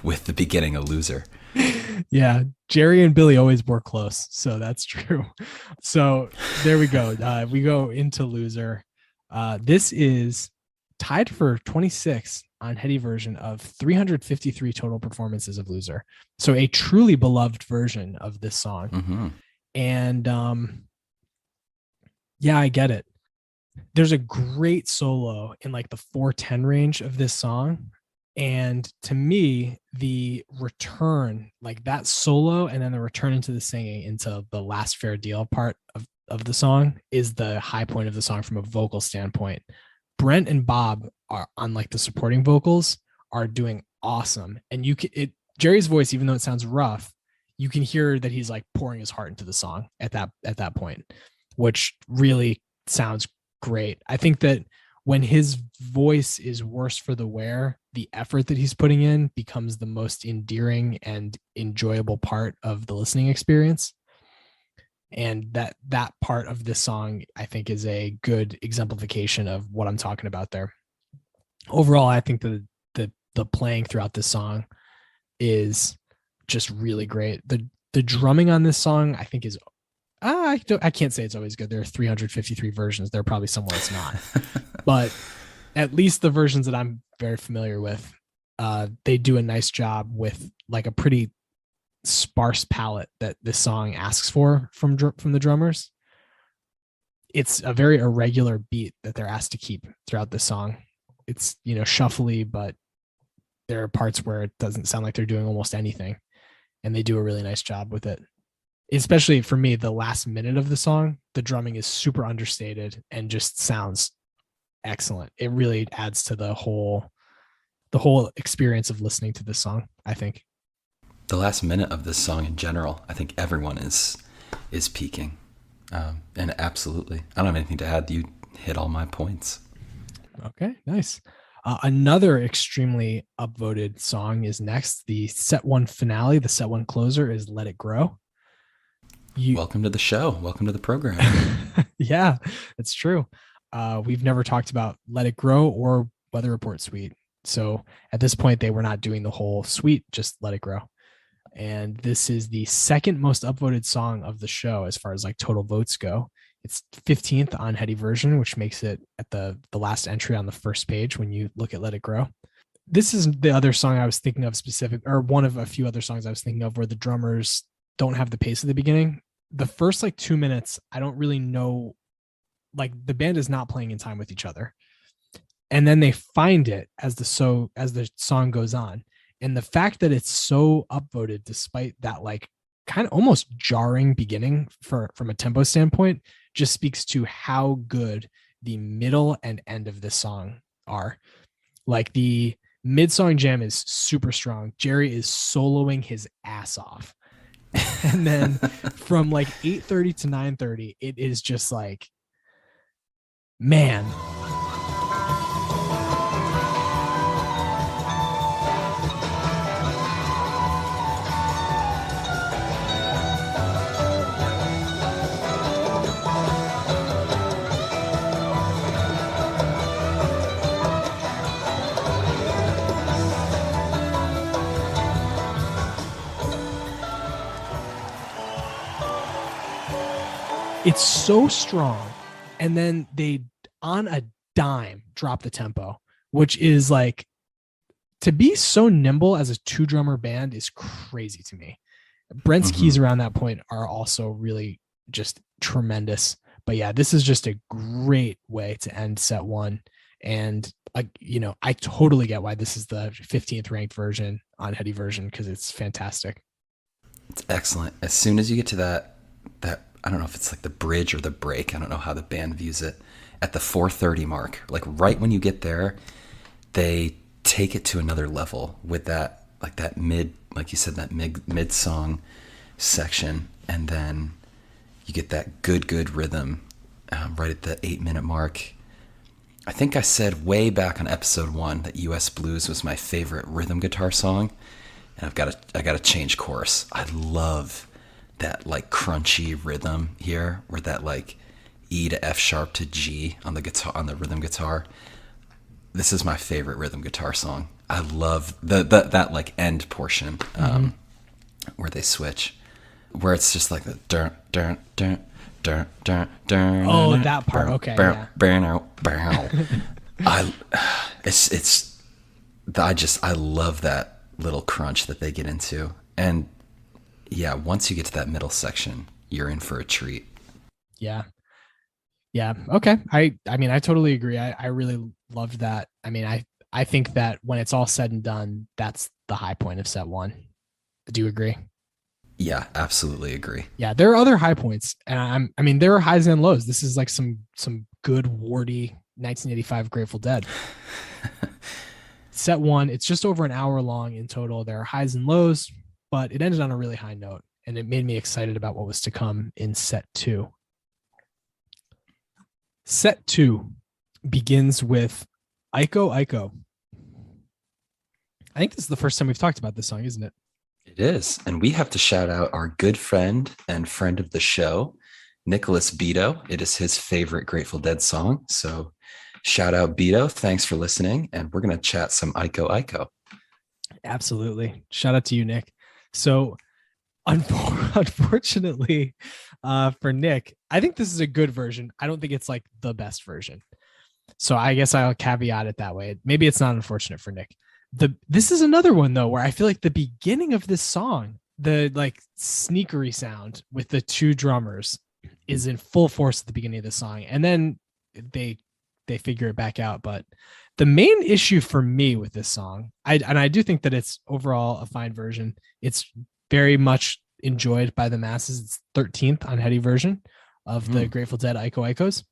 with the beginning of Loser. Yeah, Jerry and Billy always were close, so that's true. So there we go. We go into Loser. This is tied for 26 on Heady version of 353 total performances of Loser. So a truly beloved version of this song. Mm-hmm. And yeah, I get it. There's a great solo in like the 410 range of this song. And to me, the return, like that solo and then the return into the singing into the last fair deal part of the song is the high point of the song from a vocal standpoint. Brent and Bob are on like the supporting vocals are doing awesome. And Jerry's voice, even though it sounds rough, you can hear that he's like pouring his heart into the song at that point, which really sounds great. I think that when his voice is worse for the wear, the effort that he's putting in becomes the most endearing and enjoyable part of the listening experience. And that part of this song, I think, is a good exemplification of what I'm talking about there. Overall, I think that the the playing throughout this song is just really great. The drumming on this song, I think, is I can't say it's always good. There are 353 versions. There are probably somewhere it's not, but at least the versions that I'm very familiar with, they do a nice job with like a pretty sparse palette that this song asks for from the drummers. It's a very irregular beat that they're asked to keep throughout the song. It's, shuffly, but there are parts where it doesn't sound like they're doing almost anything, and they do a really nice job with it. Especially for me, the last minute of the song, the drumming is super understated and just sounds excellent. It really adds to the whole experience of listening to this song, I think. The last minute of this song in general, I think everyone is peaking. And absolutely, I don't have anything to add. You hit all my points. Okay, nice. Another extremely upvoted song is next. The set one finale, the set one closer is Let It Grow. Welcome to the show. Welcome to the program. Yeah, that's true. We've never talked about Let It Grow or Weather Report Suite. So at this point, they were not doing the whole suite, just Let It Grow. And this is the second most upvoted song of the show as far as like total votes go. It's 15th on Heady Version, which makes it at the last entry on the first page when you look at Let It Grow. This is the other song I was thinking of or one of a few other songs I was thinking of where the drummers don't have the pace at the beginning. The first like 2 minutes, I don't really know, like the band is not playing in time with each other. And then they find it as the song goes on. And the fact that it's so upvoted, despite that like kind of almost jarring beginning from a tempo standpoint, just speaks to how good the middle and end of this song are. Like the mid-song jam is super strong. Jerry is soloing his ass off. And then from like 8:30 to 9:30, it is just like, man. It's so strong. And then they, on a dime, drop the tempo, which is like, to be so nimble as a 2-drummer band is crazy to me. Brent's keys around that point are also really just tremendous. But yeah, this is just a great way to end set one. And I totally get why this is the 15th ranked version on Heady Version, because it's fantastic. It's excellent. As soon as you get to that I don't know if it's like the bridge or the break, I don't know how the band views it, at the 4:30 mark, like right when you get there, they take it to another level with that, like that mid, like you said, that mid song section. And then you get that good rhythm right at the 8-minute mark. I think I said way back on episode 1 that US Blues was my favorite rhythm guitar song. And I got to change course. I love that like crunchy rhythm here, where that like E to F sharp to G on the guitar, on the rhythm guitar. This is my favorite rhythm guitar song. I love that like end portion where they switch, where it's just like the dun dun dun dun dun dun. Oh, that part. Okay. Yeah. I love that little crunch that they get into. And yeah, once you get to that middle section, you're in for a treat. Yeah. Okay. I mean, I totally agree. I really loved that. I mean, I think that when it's all said and done, that's the high point of set one. Do you agree? Yeah, absolutely agree. Yeah, there are other high points, and I mean, there are highs and lows. This is like some good warty 1985 Grateful Dead. Set one, it's just over an hour long in total. There are highs and lows, but it ended on a really high note, and it made me excited about what was to come in set two. Set two begins with Aiko Aiko. I think this is the first time we've talked about this song, isn't it? It is. And we have to shout out our good friend and friend of the show, Nicholas Beto. It is his favorite Grateful Dead song. So shout out Beto. Thanks for listening. And we're going to chat some Aiko Aiko. Absolutely. Shout out to you, Nick. So unfortunately, for Nick, I think this is a good version. I don't think it's like the best version. So I guess I'll caveat it that way. Maybe it's not unfortunate for Nick. This is another one though, where I feel like the beginning of this song, the like sneakery sound with the two drummers is in full force at the beginning of the song. And then they figure it back out. But the main issue for me with this song, I do think that it's overall a fine version. It's very much enjoyed by the masses. It's 13th on Heady version of the Grateful Dead Ico Icos.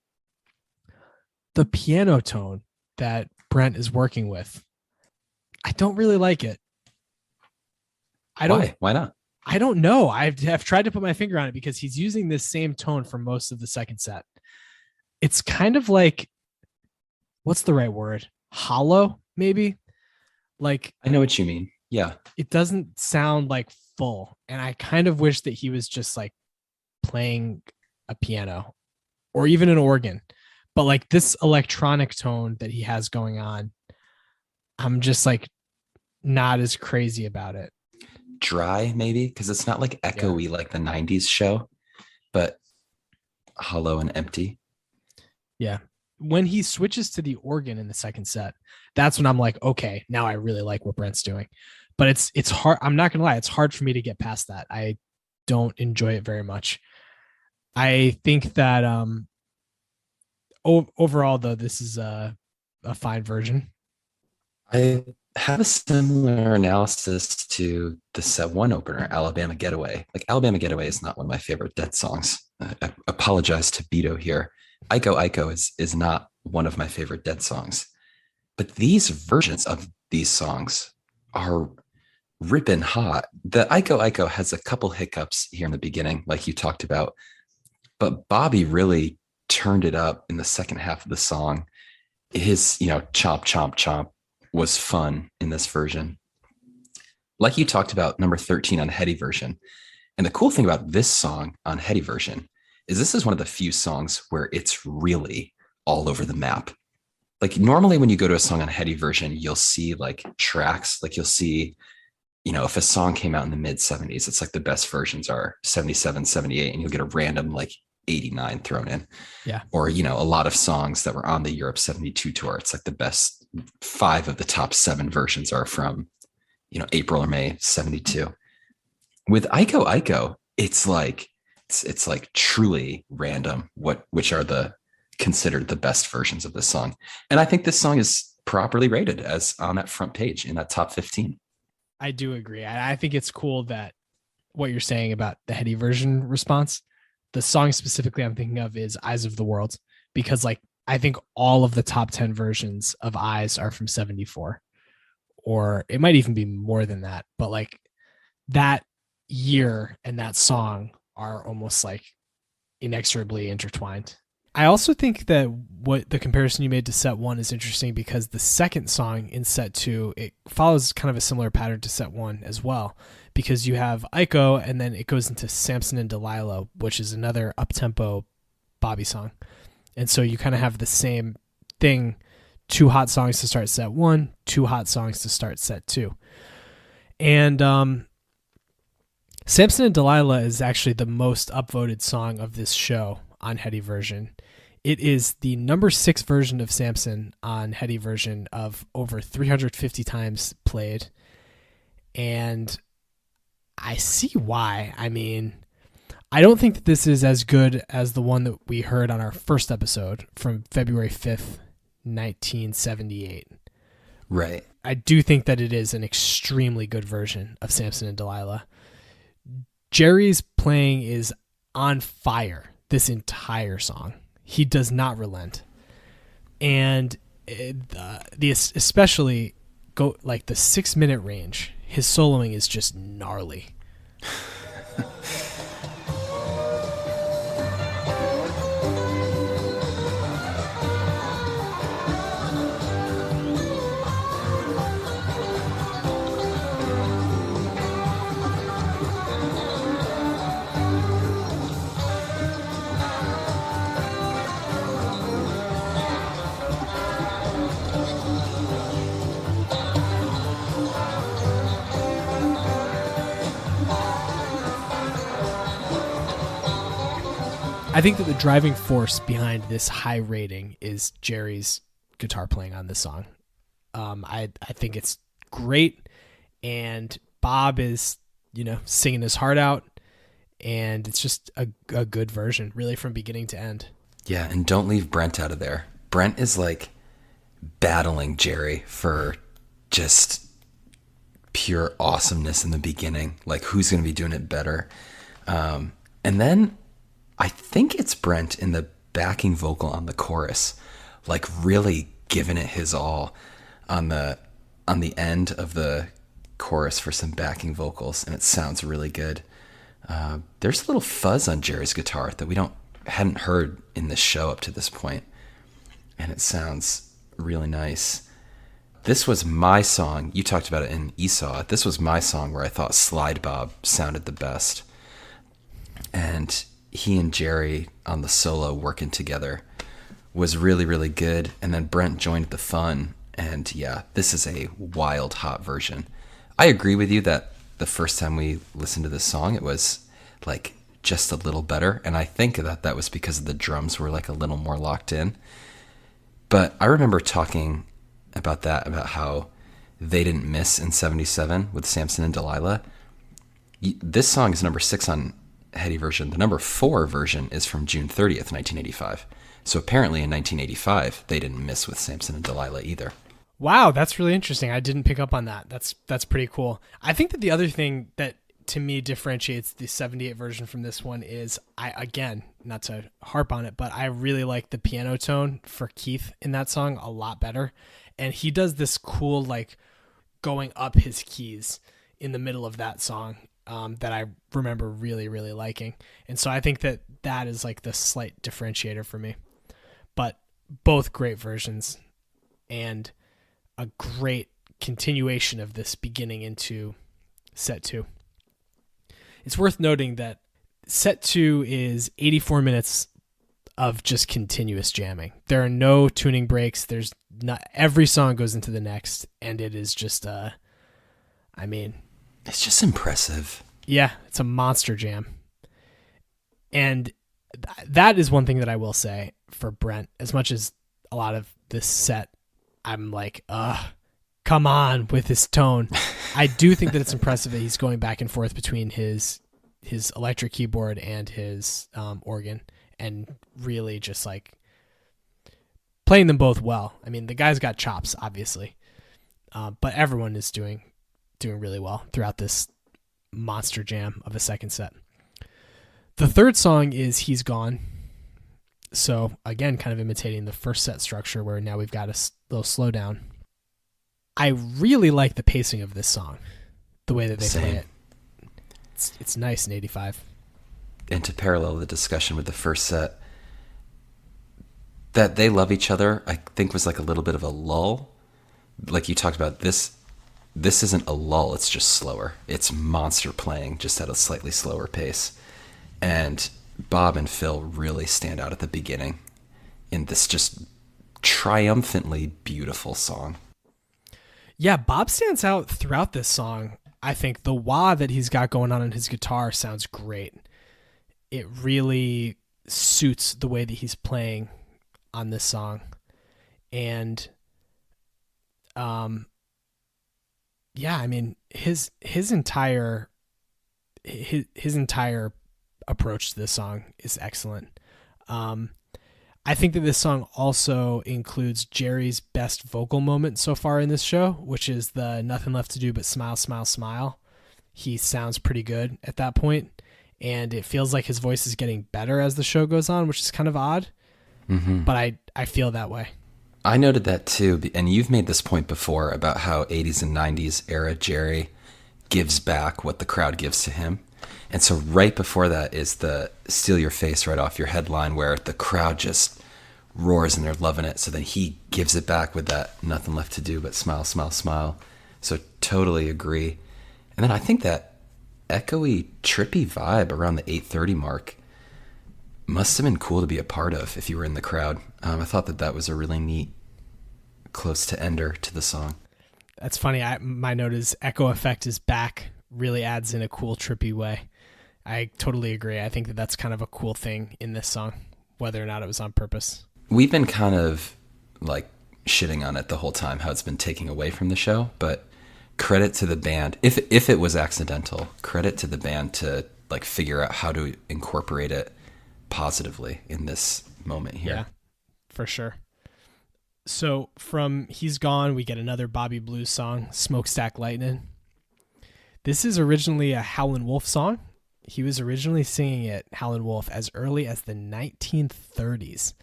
The piano tone that Brent is working with, I don't really like it. Why not? I don't know. I've tried to put my finger on it because he's using this same tone for most of the second set. It's kind of like, what's the right word? Hollow, maybe? Like, I know what you mean. Yeah. It doesn't sound like full. And I kind of wish that he was just like playing a piano or even an organ. But like this electronic tone that he has going on, I'm just like not as crazy about it. Dry, maybe, because it's not like echoey like the 90s show, but hollow and empty. Yeah. When he switches to the organ in the second set, that's when I'm like, okay, now I really like what Brent's doing. But it's hard. I'm not gonna lie, it's hard for me to get past that. I don't enjoy it very much. I think that overall though, this is a fine version. I have a similar analysis to the set one opener, Alabama Getaway. Like Alabama Getaway is not one of my favorite Dead songs. I apologize to Beto here. Ico Ico is not one of my favorite Dead songs. But these versions of these songs are ripping hot. The Ico Ico has a couple hiccups here in the beginning, like you talked about. But Bobby really turned it up in the second half of the song. His, chomp, chomp, chomp was fun in this version. Like you talked about, number 13 on Heady version. And the cool thing about this song on Heady version is this is one of the few songs where it's really all over the map. Like normally when you go to a song on Heady version, you'll see like tracks, like you'll see, if a song came out in the mid 70s, it's like the best versions are 77, 78, and you'll get a random like 89 thrown in. Yeah. Or, a lot of songs that were on the Europe 72 tour. It's like the best 5 of the top 7 versions are from, April or May 72. With Ico Ico, it's like truly random which are the considered the best versions of this song. And I think this song is properly rated as on that front page in that top 15. I do agree. I think it's cool that what you're saying about the Heady version response. The song specifically I'm thinking of is Eyes of the World, because like I think all of the top 10 versions of Eyes are from 74, or it might even be more than that. But like that year and that song are almost like inexorably intertwined. I also think that what the comparison you made to set one is interesting because the second song in set two, it follows kind of a similar pattern to set one as well, because you have Ico and then it goes into Samson and Delilah, which is another up-tempo Bobby song. And so you kind of have the same thing, 2 hot songs to start set one, 2 hot songs to start set two. And Samson and Delilah is actually the most upvoted song of this show on Heady version. It is the number 6 version of Samson on Heady version of over 350 times played. And I see why. I mean, I don't think that this is as good as the one that we heard on our first episode from February 5th, 1978. Right. I do think that it is an extremely good version of Samson and Delilah. Jerry's playing is on fire this entire song. He does not relent. And especially go like the 6-minute range, his soloing is just gnarly. I think that the driving force behind this high rating is Jerry's guitar playing on this song. I think it's great, and Bob is, singing his heart out, and it's just a good version, really, from beginning to end. Yeah, and don't leave Brent out of there. Brent is like battling Jerry for just pure awesomeness in the beginning, like who's going to be doing it better. And then I think it's Brent in the backing vocal on the chorus, like really giving it his all on the end of the chorus for some backing vocals, and it sounds really good. There's a little fuzz on Jerry's guitar that we hadn't heard in this show up to this point, and it sounds really nice. This was my song. You talked about it in Esau. This was my song where I thought Slide Bob sounded the best. And he and Jerry on the solo working together was really, really good. And then Brent joined the fun. And yeah, this is a wild, hot version. I agree with you that the first time we listened to this song, it was like just a little better. And I think that was because the drums were like a little more locked in. But I remember talking about how they didn't miss in 77 with Samson and Delilah. This song is number 6 on Heady version. The number 4 version is from June 30th, 1985. So apparently in 1985, they didn't miss with Samson and Delilah either. Wow, that's really interesting. I didn't pick up on that. That's pretty cool. I think that the other thing that to me differentiates the 78 version from this one is, again, not to harp on it, but I really like the piano tone for Keith in that song a lot better. And he does this cool, like, going up his keys in the middle of that song that I remember really, really liking. And so I think that is like the slight differentiator for me. But both great versions and a great continuation of this beginning into set 2. It's worth noting that set 2 is 84 minutes of just continuous jamming. There are no tuning breaks. There's not, every song goes into the next, and it is just it's just impressive. Yeah, it's a monster jam. And that is one thing that I will say for Brent. As much as a lot of this set, I'm like, come on with his tone. I do think that it's impressive that he's going back and forth between his electric keyboard and his organ, and really just like playing them both well. I mean, the guy's got chops, obviously, but everyone is doing really well throughout this monster jam of a second set. The third song is He's Gone. So again, kind of imitating the first set structure, where now we've got a little slowdown. I really like the pacing of this song, the way that they play it. It's nice in 85. And to parallel the discussion with the first set, that they love each other, I think was like a little bit of a lull. Like you talked about, this isn't a lull, it's just slower. It's monster playing, just at a slightly slower pace. And Bob and Phil really stand out at the beginning in this just triumphantly beautiful song. Yeah, Bob stands out throughout this song. I think the wah that he's got going on his guitar sounds great. It really suits the way that he's playing on this song. And yeah, I mean, his entire approach to this song is excellent. I think that this song also includes Jerry's best vocal moment so far in this show, which is the Nothing Left to Do But Smile, Smile, Smile. He sounds pretty good at that point, and it feels like his voice is getting better as the show goes on, which is kind of odd, but I feel that way. I noted that too, and you've made this point before about how 80s and 90s era Jerry gives back what the crowd gives to him. And so right before that is the Steal Your Face Right Off Your Head line, where the crowd just roars and they're loving it. So then he gives it back with that Nothing Left to Do But Smile, Smile, Smile. So totally agree. And then I think that echoey, trippy vibe around the 8:30 mark must have been cool to be a part of if you were in the crowd. I thought that was a really neat close to ender to the song. That's funny. My note is echo effect is back. Really adds in a cool, trippy way. I totally agree. I think that that's kind of a cool thing in this song, whether or not it was on purpose. We've been kind of like shitting on it the whole time, how it's been taking away from the show, but credit to the band. If it was accidental, credit to the band to like figure out how to incorporate it positively in this moment here. Yeah, for sure. So from He's Gone, we get another Bobby Blues song, Smokestack Lightning. This is originally a Howlin' Wolf song. He was originally singing it, Howlin' Wolf, as early as the 1930s.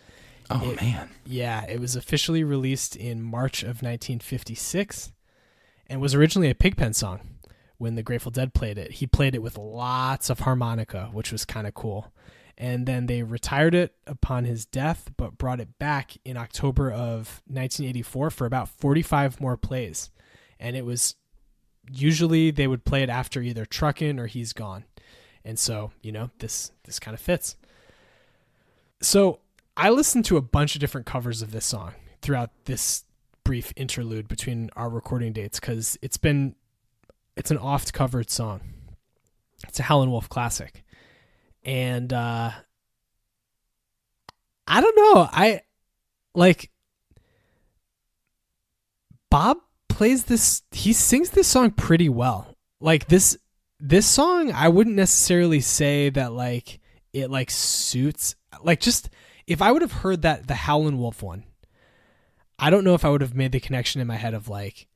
Man. Yeah, it was officially released in March of 1956 and was originally a Pigpen song when the Grateful Dead played it. He played it with lots of harmonica, which was kind of cool. And then they retired it upon his death, but brought it back in October of 1984 for about 45 more plays. And it was usually they would play it after either Truckin' or He's Gone. And so, this kind of fits. So I listened to a bunch of different covers of this song throughout this brief interlude between our recording dates, because it's an oft covered song. It's a Howlin' Wolf classic. And I don't know. Bob plays this, he sings this song pretty well. Like this song, I wouldn't necessarily say that like it like suits, like just if I would have heard that the Howlin' Wolf one, I don't know if I would have made the connection in my head of like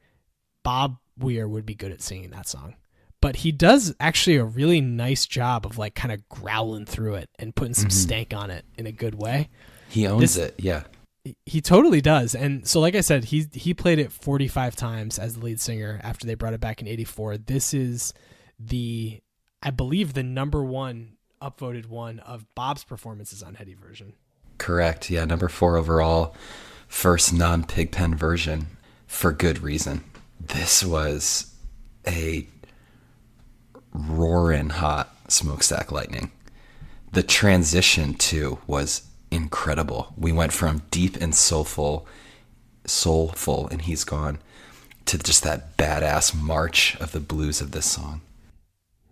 Bob Weir would be good at singing that song. But he does actually a really nice job of like kind of growling through it and putting some stank on it in a good way. He owns it. Yeah. He totally does. And so, like I said, he played it 45 times as the lead singer after they brought it back in 84. This is I believe the number one upvoted one of Bob's performances on Heady version. Correct. Yeah. Number 4 overall, first non-Pigpen version, for good reason. This was a roaring hot Smokestack Lightning. The transition too was incredible. We went from deep and soulful and He's Gone to just that badass march of the blues of this song.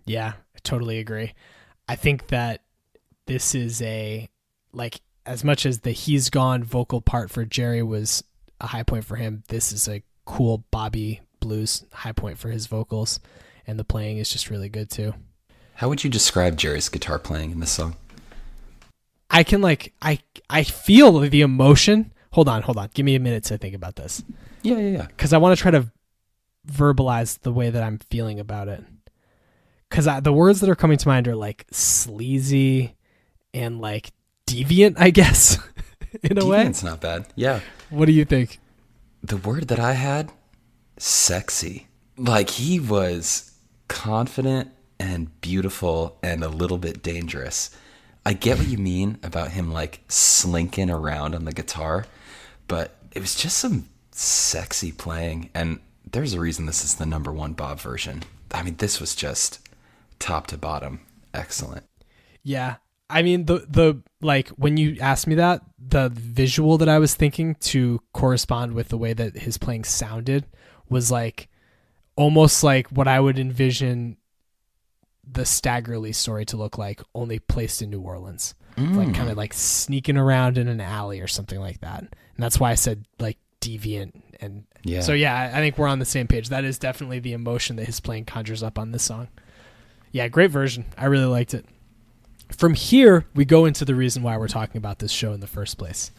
Yeah, I totally agree. I think that this is as much as the He's Gone vocal part for Jerry was a high point for him, this is a cool Bobby blues high point for his vocals, and the playing is just really good too. How would you describe Jerry's guitar playing in this song? I can I feel the emotion. Hold on. Give me a minute to think about this. Yeah. Because I want to try to verbalize the way that I'm feeling about it. Because the words that are coming to mind are like sleazy and like deviant, I guess, in a way. Deviant's not bad. Yeah. What do you think? The word that I had, sexy. Like he was confident and beautiful and a little bit dangerous. I get what you mean about him like slinking around on the guitar, but it was just some sexy playing. And there's a reason this is the number 1 Bob version. I mean, this was just top to bottom excellent. Yeah. I mean, the like when you asked me that, the visual that I was thinking to correspond with the way that his playing sounded was like almost like what I would envision the Staggerly story to look like, only placed in New Orleans. Like kind of like sneaking around in an alley or something like that. And that's why I said like deviant. And so, yeah, I think we're on the same page. That is definitely the emotion that his playing conjures up on this song. Yeah, great version. I really liked it. From here, we go into the reason why we're talking about this show in the first place.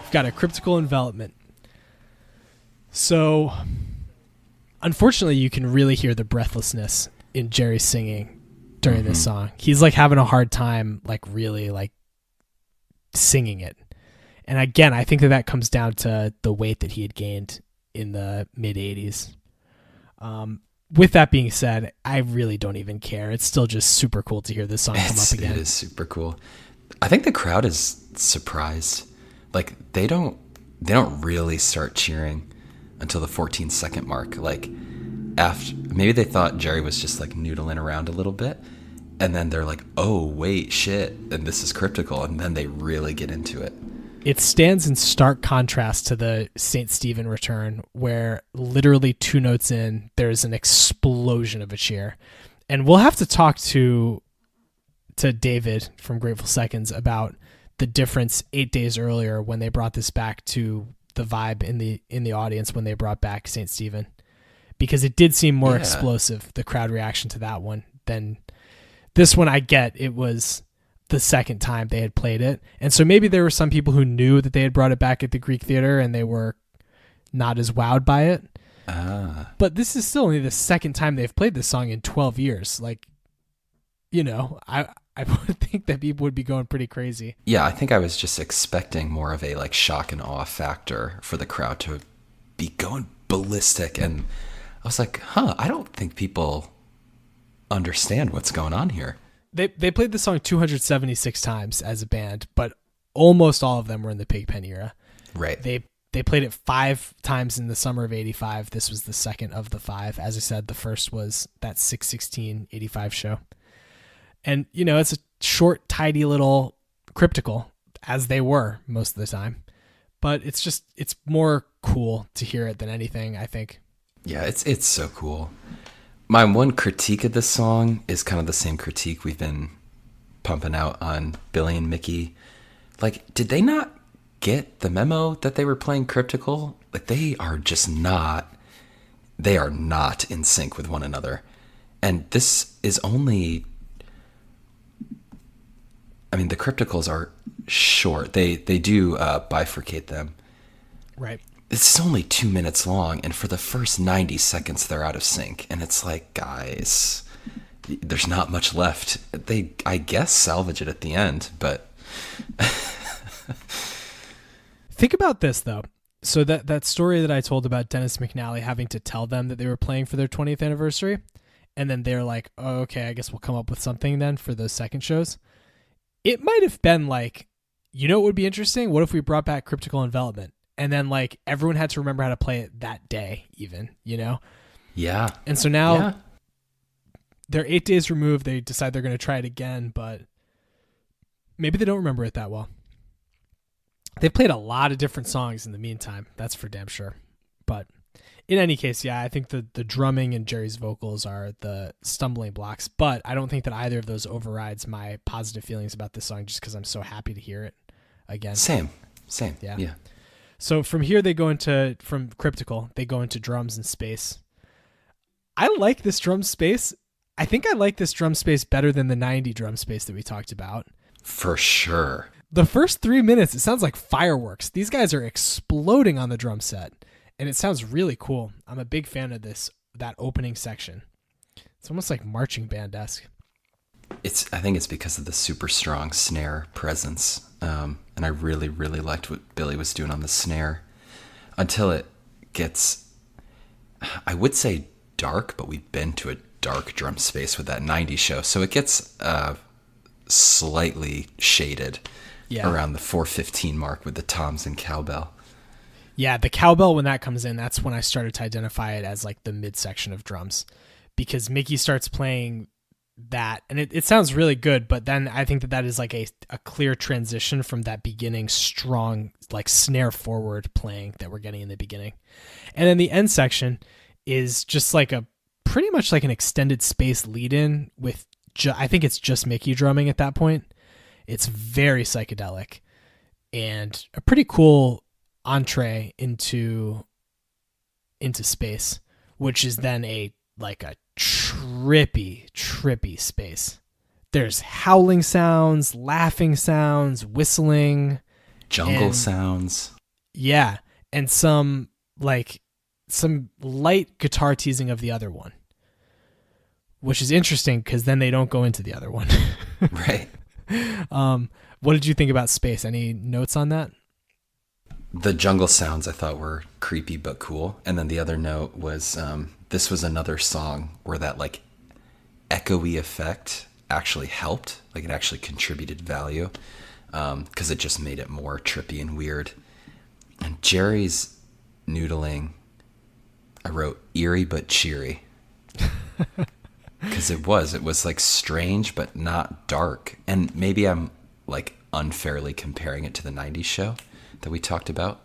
We've got a Cryptical Envelopment. So, unfortunately, you can really hear the breathlessness in Jerry singing during this song. He's like having a hard time, like really like singing it. And again, I think that comes down to the weight that he had gained in the mid 80s. With that being said, I really don't even care. It's still just super cool to hear this song come up again. It is super cool. I think the crowd is surprised. Like they don't really start cheering until the 14-second mark. Like, after maybe they thought Jerry was just like noodling around a little bit, and then they're like, oh wait, shit, and this is Cryptical, and then they really get into it. It stands in stark contrast to the St. Stephen return, where literally 2 notes in, there's an explosion of a cheer. And we'll have to talk to David from Grateful Seconds about the difference 8 days earlier when they brought this back to the vibe in the audience when they brought back St. Stephen, because it did seem more explosive, the crowd reaction to that one, than this one. I get it was the second time they had played it, and so maybe there were some people who knew that they had brought it back at the Greek Theater and they were not as wowed by it. But this is still only the second time they've played this song in 12 years. Like, you know, I would think that people would be going pretty crazy. Yeah, I think I was just expecting more of a like shock and awe factor for the crowd to be going ballistic, and I was like, I don't think people understand what's going on here. They played the song 276 times as a band, but almost all of them were in the Pigpen era. Right. They played it 5 times in the summer of 85. This was the second of the 5. As I said, the first was that 6/16/85 show. And, you know, it's a short, tidy little Cryptical, as they were most of the time. But it's more cool to hear it than anything, I think. Yeah, it's so cool. My one critique of this song is kind of the same critique we've been pumping out on Billy and Mickey. Like, did they not get the memo that they were playing Cryptical? Like, they are not in sync with one another. And this is only, I mean, the Crypticals are short. They do bifurcate them. Right. This is only 2 minutes long, and for the first 90 seconds, they're out of sync. And it's like, guys, there's not much left. They, I guess, salvage it at the end, but... Think about this, though. So that story that I told about Dennis McNally having to tell them that they were playing for their 20th anniversary, and then they're like, oh, okay, I guess we'll come up with something then for those second shows. It might have been like, you know what would be interesting? What if we brought back Cryptical Envelopment? And then, like, everyone had to remember how to play it that day, even, you know? Yeah. And so now they're 8 days removed. They decide they're going to try it again, but maybe they don't remember it that well. They've played a lot of different songs in the meantime. That's for damn sure. But in any case, yeah, I think the drumming and Jerry's vocals are the stumbling blocks. But I don't think that either of those overrides my positive feelings about this song just because I'm so happy to hear it again. Same. Yeah. So from here, from Cryptical, they go into drums and space. I like this drum space. I think I like this drum space better than the 90 drum space that we talked about. For sure. The first 3 minutes, it sounds like fireworks. These guys are exploding on the drum set, and it sounds really cool. I'm a big fan of that opening section. It's almost like marching band-esque. I think it's because of the super strong snare presence. And I really, really liked what Billy was doing on the snare until it gets, I would say dark, but we've been to a dark drum space with that 90s show. So it gets slightly shaded around the 4:15 mark with the toms and cowbell. Yeah, the cowbell, when that comes in, that's when I started to identify it as like the midsection of drums, because Mickey starts playing that, and it sounds really good, but then I think that is like a clear transition from that beginning strong like snare forward playing that we're getting in the beginning. And then the end section is just like pretty much like an extended space lead in with I think it's just Mickey drumming at that point. It's very psychedelic and a pretty cool entree into space, which is then a trippy space. There's howling sounds, laughing sounds, whistling, jungle sounds. Yeah, and some light guitar teasing of the other one, which is interesting because then they don't go into the other one. Right. What did you think about space? Any notes on that? The jungle sounds I thought were creepy but cool. And then the other note was this was another song where that like echoey effect actually helped. Like it actually contributed value because it just made it more trippy and weird. And Jerry's noodling I wrote eerie but cheery. Because it was like strange but not dark. And maybe I'm like unfairly comparing it to the 90s show that we talked about.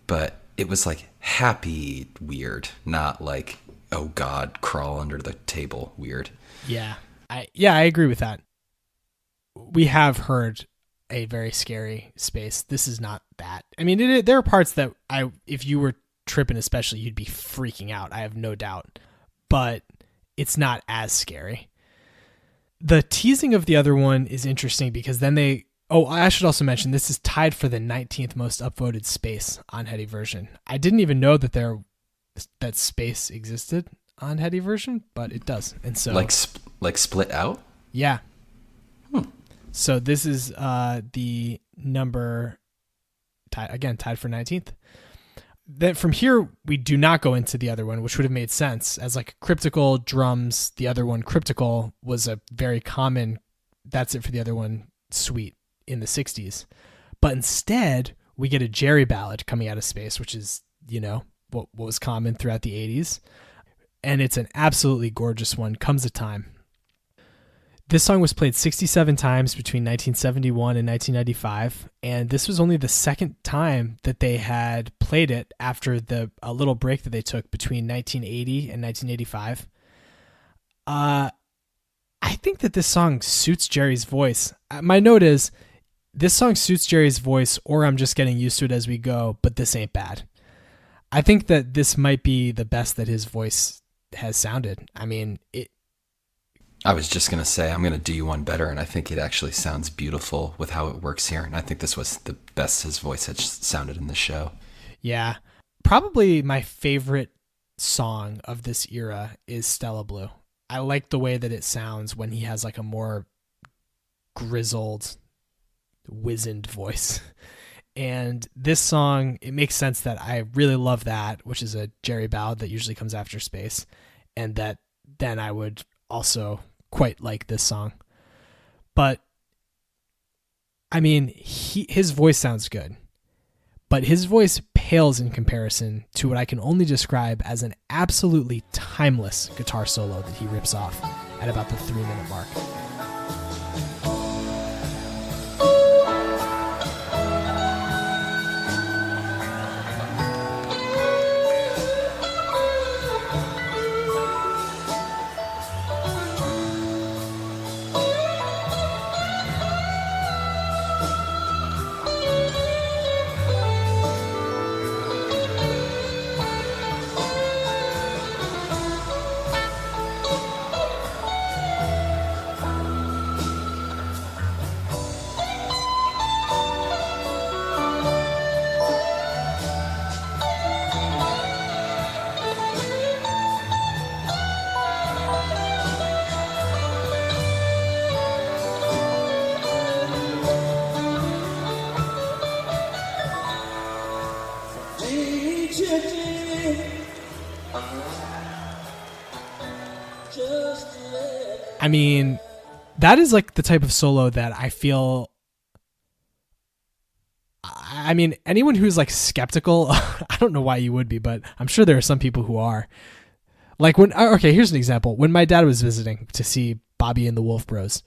But it was like happy weird, not like, oh God, crawl under the table weird. Yeah. I agree with that. We have heard a very scary Space. This is not that. I mean, there are parts that if you were tripping especially, you'd be freaking out. I have no doubt. But it's not as scary. The teasing of the other one is interesting because then I should also mention this is tied for the 19th most upvoted Space on Heady Version. I didn't even know that Space existed on Heady Version, but it does. And so like split out? Yeah. So this is the number tied for 19th. Then from here, we do not go into the other one, which would have made sense as like Cryptical drums. The other one, Cryptical, was a very common, that's it for the other one, suite in the 60s. But instead, we get a Jerry ballad coming out of Space, which is, what was common throughout the 80s. And it's an absolutely gorgeous one. Comes a Time. This song was played 67 times between 1971 and 1995, and this was only the second time that they had played it after a little break that they took between 1980 and 1985. I think that this song suits Jerry's voice. My note is, this song suits Jerry's voice, or I'm just getting used to it as we go, but this ain't bad. I think that this might be the best that his voice has sounded. I mean, I was just going to say, I'm going to do you one better, and I think it actually sounds beautiful with how it works here. And I think this was the best his voice had sounded in the show. Yeah. Probably my favorite song of this era is Stella Blue. I like the way that it sounds when he has like a more grizzled, wizened voice. And this song, it makes sense that I really love that, which is a Jerry ballad that usually comes after Space. And that then I would also quite like this song. But I mean, his voice sounds good, but his voice pales in comparison to what I can only describe as an absolutely timeless guitar solo that he rips off at about the 3-minute mark. I mean, that is like the type of solo that I feel. I mean, anyone who's like skeptical, I don't know why you would be, but I'm sure there are some people who are. Like here's an example. When my dad was visiting to see Bobby and the Wolf Bros,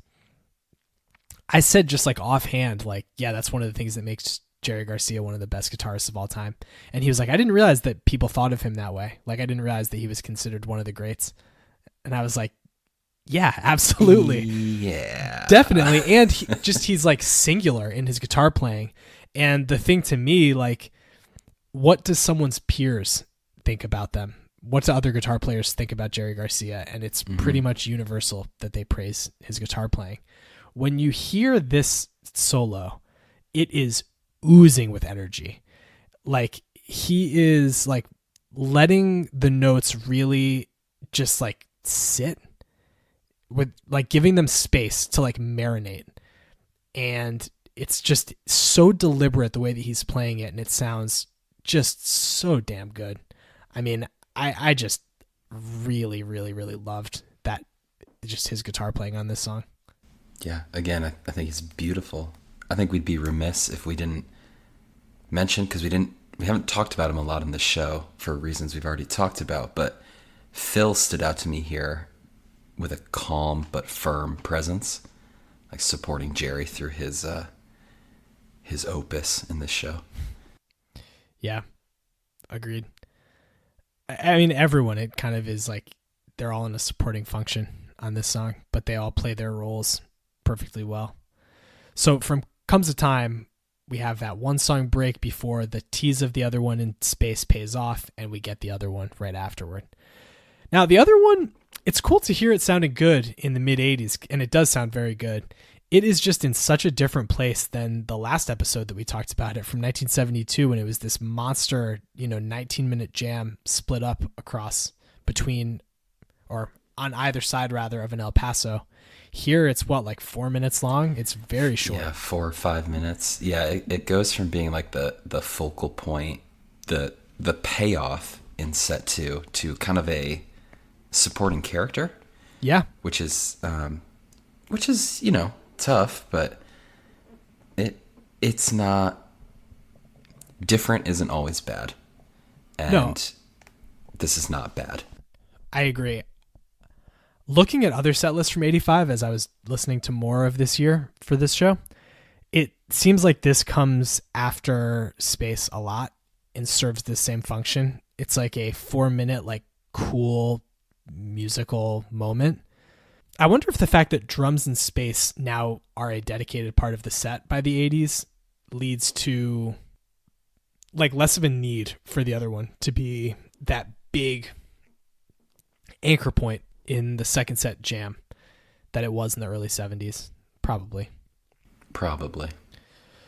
I said just like offhand, like, yeah, that's one of the things that makes Jerry Garcia one of the best guitarists of all time. And he was like, I didn't realize that people thought of him that way. Like, I didn't realize that he was considered one of the greats. And I was like, yeah, absolutely. Yeah. Definitely. And he's like singular in his guitar playing. And the thing to me, like, what does someone's peers think about them? What do other guitar players think about Jerry Garcia? And it's pretty much universal that they praise his guitar playing. When you hear this solo, it is oozing with energy. Like, he is like letting the notes really just like sit, with like giving them space to like marinate. And it's just so deliberate the way that he's playing it, and it sounds just so damn good. I mean, I just really, really, really loved that, just his guitar playing on this song. Yeah, again, I think it's beautiful. I think we'd be remiss if we didn't mention, because we didn't we haven't talked about him a lot in the show for reasons we've already talked about, but Phil stood out to me here with a calm but firm presence, like supporting Jerry through his opus in this show. Yeah, agreed. I mean, everyone, it kind of is like they're all in a supporting function on this song, but they all play their roles perfectly well. So from Comes a Time, we have that one song break before the tease of the other one in space pays off, and we get the other one right afterward. Now, the other one, it's cool to hear it sounded good in the mid-'80s, and it does sound very good. It is just in such a different place than the last episode that we talked about it from 1972, when it was this monster, 19-minute jam split up across between, or on either side rather, of an El Paso. Here it's like 4 minutes long. It's very short. Yeah, 4 or 5 minutes. Yeah, it goes from being like the focal point, the payoff in set 2 to kind of a supporting character. Yeah. Which is tough, but it's not different. Isn't always bad, and No. This is not bad. I agree. Looking at other set lists from 85 as I was listening to more of this year for this show, it seems like this comes after Space a lot and serves the same function. It's like a 4-minute, like, cool musical moment. I wonder if the fact that drums in Space now are a dedicated part of the set by the 80s leads to like less of a need for the other one to be that big anchor point in the second set jam that it was in the early 70s. Probably.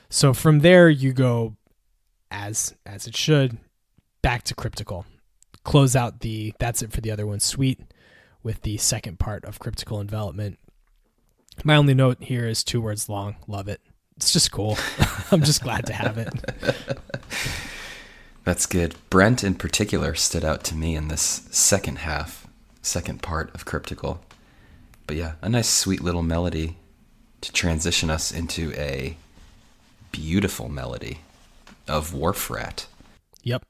So from there you go, as it should, back to Cryptical. Close out the That's It for the Other One suite with the second part of Cryptical Envelopment. My only note here is 2 words long. Love it. It's just cool. I'm just glad to have it. That's good. Brent in particular stood out to me in this second part of Cryptical. But yeah, a nice sweet little melody to transition us into a beautiful melody of Wharf Rat. Yep.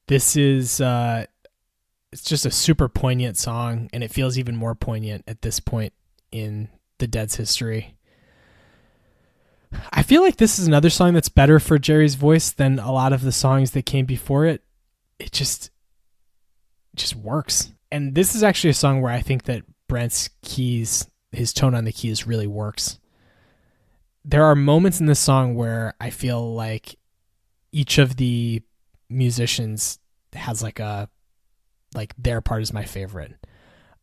This is it's just a super poignant song, and it feels even more poignant at this point in the Dead's history. I feel like this is another song that's better for Jerry's voice than a lot of the songs that came before it. It just works. And this is actually a song where I think that Brent's keys, his tone on the keys really works. There are moments in this song where I feel like each of the musicians has like their part is my favorite.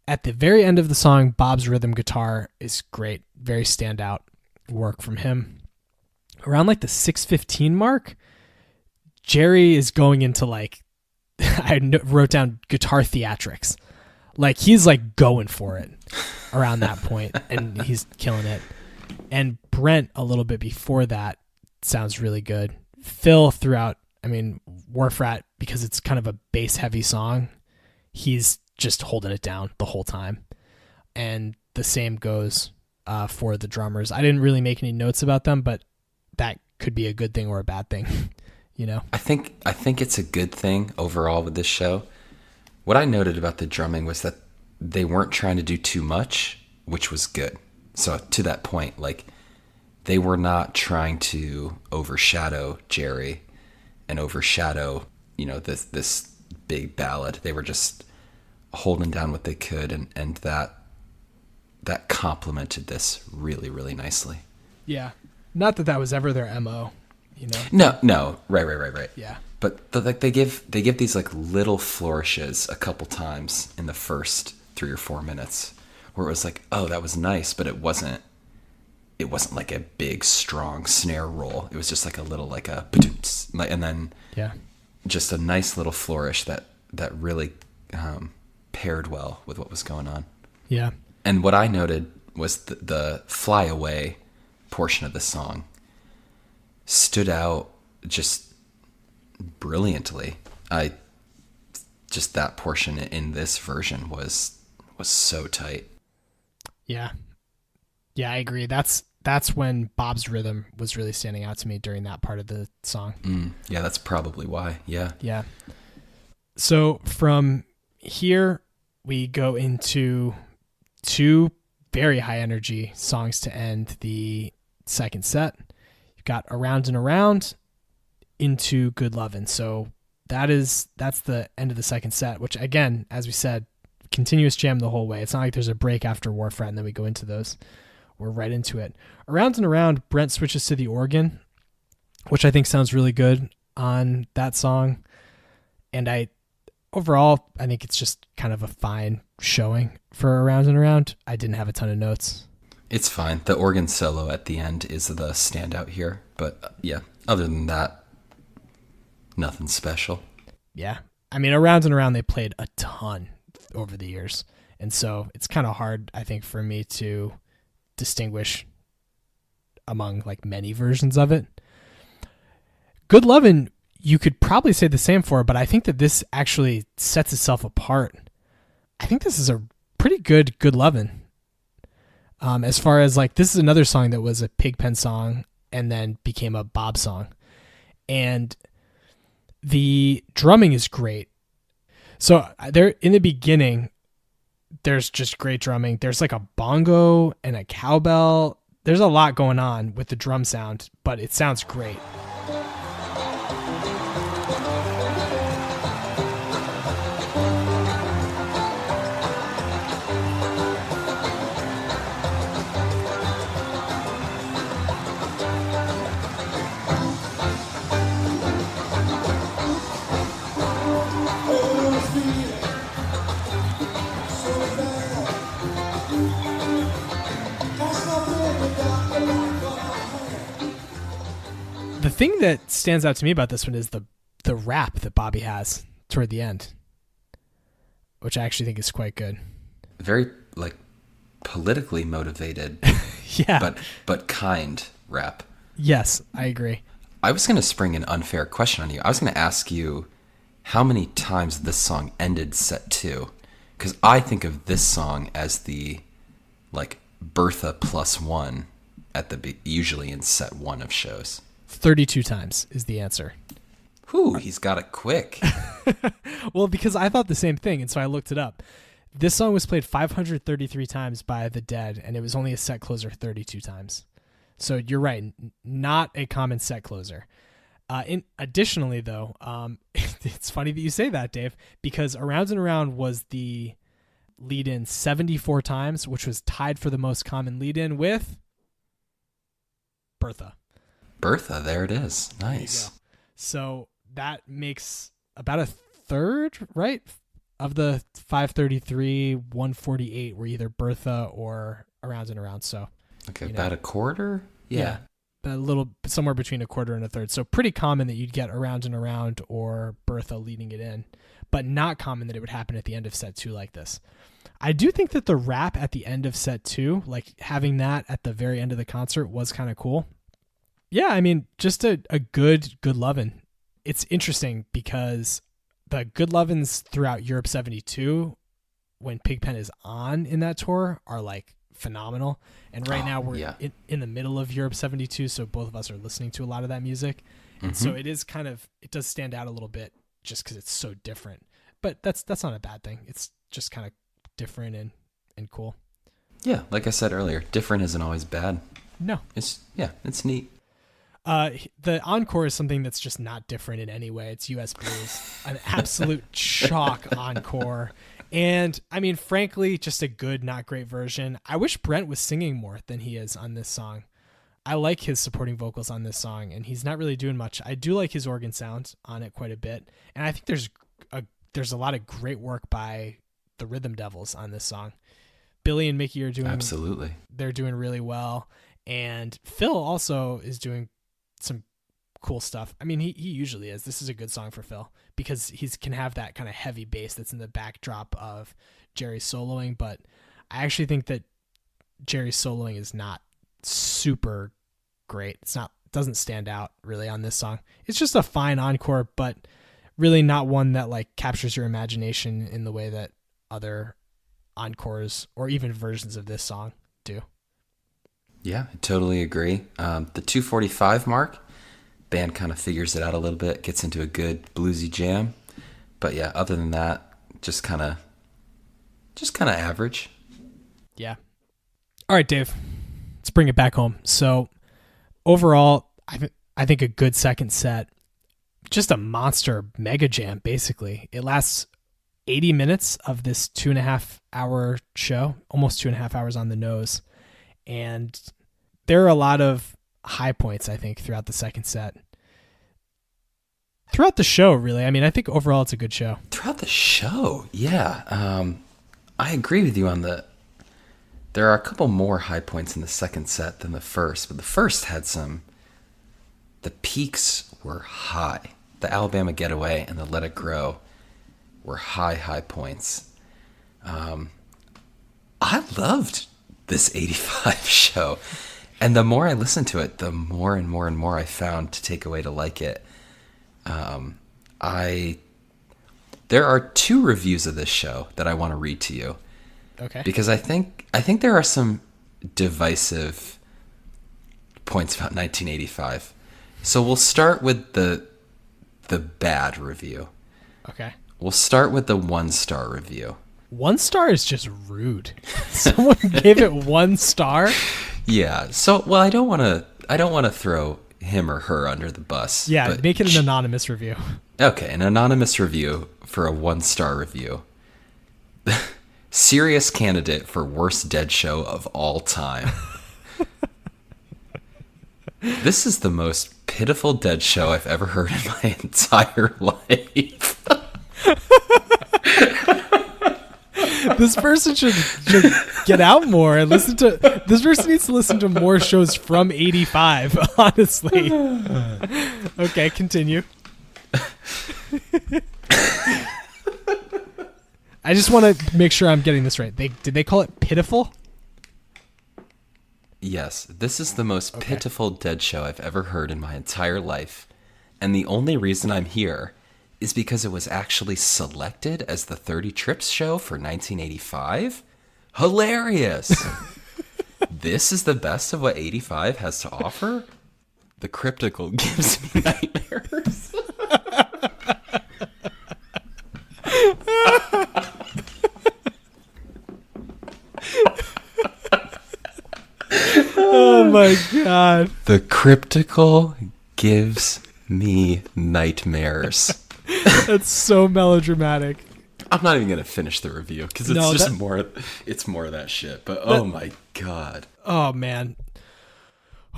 At the very end of the song, Bob's rhythm guitar is great. Very standout work from him. Around like the 6:15 mark, Jerry is going into like, I wrote down guitar theatrics. Like he's like going for it around that point, and he's killing it. And Brent a little bit before that sounds really good. Phil throughout, Wharf Rat, because it's kind of a bass heavy song, he's just holding it down the whole time. And the same goes for the drummers. I didn't really make any notes about them, but that could be a good thing or a bad thing, I think it's a good thing overall with this show. What I noted about the drumming was that they weren't trying to do too much, which was good. So to that point, like they were not trying to overshadow Jerry and overshadow, this big ballad. They were just holding down what they could, and that complemented this really, really nicely. Yeah. Not that was ever their MO, No. Right. Yeah. But they give these like little flourishes a couple times in the first 3 or 4 minutes where it was like, oh, that was nice, but it wasn't like a big strong snare roll. It was just like a little like a, and then just a nice little flourish that really paired well with what was going on. Yeah. And what I noted was the Fly Away portion of the song stood out just brilliantly. That portion in this version was so tight. Yeah. Yeah, I agree. That's that's when Bob's rhythm was really standing out to me during that part of the song. Yeah, that's probably why. Yeah. Yeah. So from here, we go into two very high energy songs to end the second set. You've got Around and Around into Good Lovin'. So that's the end of the second set, which again, as we said, continuous jam the whole way. It's not like there's a break after War Fret and then we go into those. We're right into it. Around and Around, Brent switches to the organ, which I think sounds really good on that song. And overall, I think it's just kind of a fine showing for Around and Around. I didn't have a ton of notes. It's fine. The organ solo at the end is the standout here. But yeah, other than that, nothing special. Yeah. I mean, Around and Around, they played a ton over the years. And so it's kind of hard, I think, for me to distinguish among like many versions of it. Good Lovin', you could probably say the same for, but I think that this actually sets itself apart. I think this is a pretty good Lovin'. As far as like, this is another song that was a Pigpen song and then became a Bob song. And the drumming is great. So there in the beginning, there's just great drumming. There's like a bongo and a cowbell. There's a lot going on with the drum sound, but it sounds great. The thing that stands out to me about this one is the rap that Bobby has toward the end, which I actually think is quite good. Very like politically motivated, Yeah, but kind rap. Yes, I agree. I was going to spring an unfair question on you. I was going to ask you how many times this song ended set 2, because I think of this song as the like Bertha +1 at the usually in set 1 of shows. 32 times is the answer. Whew, he's got it quick. Well, because I thought the same thing, and so I looked it up. This song was played 533 times by the Dead, and it was only a set closer 32 times. So you're right, not a common set closer. Additionally, though, it's funny that you say that, Dave, because Around and Around was the lead-in 74 times, which was tied for the most common lead-in with Bertha. Bertha, there it is. Nice. So that makes about a third, right, of the 533, 148 were either Bertha or Around and Around. So okay, about a quarter. Yeah, a little somewhere between a quarter and a third. So pretty common that you'd get Around and Around or Bertha leading it in, but not common that it would happen at the end of set 2 like this. I do think that the rap at the end of set 2, like having that at the very end of the concert, was kind of cool. Yeah, I mean, just a good Lovin'. It's interesting because the Good Lovin's throughout Europe 72, when Pigpen is on in that tour, are like phenomenal. And right now we're in the middle of Europe 72, so both of us are listening to a lot of that music. And so it does stand out a little bit just because it's so different. But that's not a bad thing. It's just kind of different and cool. Yeah, like I said earlier, different isn't always bad. No. It's neat. The encore is something that's just not different in any way. It's US Blues, an absolute chalk encore. And I mean, frankly, just a good, not great version. I wish Brent was singing more than he is on this song. I like his supporting vocals on this song, and he's not really doing much. I do like his organ sound on it quite a bit. And I think there's a lot of great work by the Rhythm Devils on this song. Billy and Mickey are doing, absolutely. They're doing really well. And Phil also is doing some cool stuff. I mean, he usually is. This is a good song for Phil because he can have that kind of heavy bass that's in the backdrop of Jerry's soloing. But I actually think that Jerry's soloing is not super great. Doesn't stand out really on this song. It's just a fine encore, but really not one that like captures your imagination in the way that other encores or even versions of this song do. Yeah, I totally agree. The 2:45 mark, band kind of figures it out a little bit, gets into a good bluesy jam. But yeah, other than that, just kind of average. Yeah. All right, Dave. Let's bring it back home. So overall, I think a good second set, just a monster mega jam. Basically, it lasts 80 minutes of this 2.5 hour show, almost 2.5 hours on the nose, and there are a lot of high points, I think, throughout the second set. Throughout the show, really. I mean, I think overall it's a good show. Throughout the show, yeah. I agree with you on there are a couple more high points in the second set than the first, but the first had the peaks were high. The Alabama Getaway and the Let It Grow were high points. I loved this 85 show. And the more I listened to it, the more and more I found to take away to like it. There are 2 reviews of this show that I want to read to you. Okay. Because I think there are some divisive points about 1985. So we'll start with the bad review. Okay. We'll start with the 1-star review. 1 star is just rude. Someone gave it 1 star. Yeah. So, well, I don't want to throw him or her under the bus. Yeah, but make it an anonymous review. Okay, an anonymous review for a 1-star review. Serious candidate for worst dead show of all time. This is the most pitiful dead show I've ever heard in my entire life. This person should get out more and listen to. This person needs to listen to more shows from 85. Honestly. Okay, continue. I just want to make sure I'm getting this right. Did they call it pitiful? Yes, this is the most pitiful dead show I've ever heard in my entire life. And the only reason I'm here is because it was actually selected as the 30 Trips show for 1985. Hilarious! This is the best of what 85 has to offer? The Cryptical gives me nightmares. Oh my god. The Cryptical gives me nightmares. That's so melodramatic. I'm not even gonna finish the review because it's more. It's more of that shit. But oh my god. Oh man.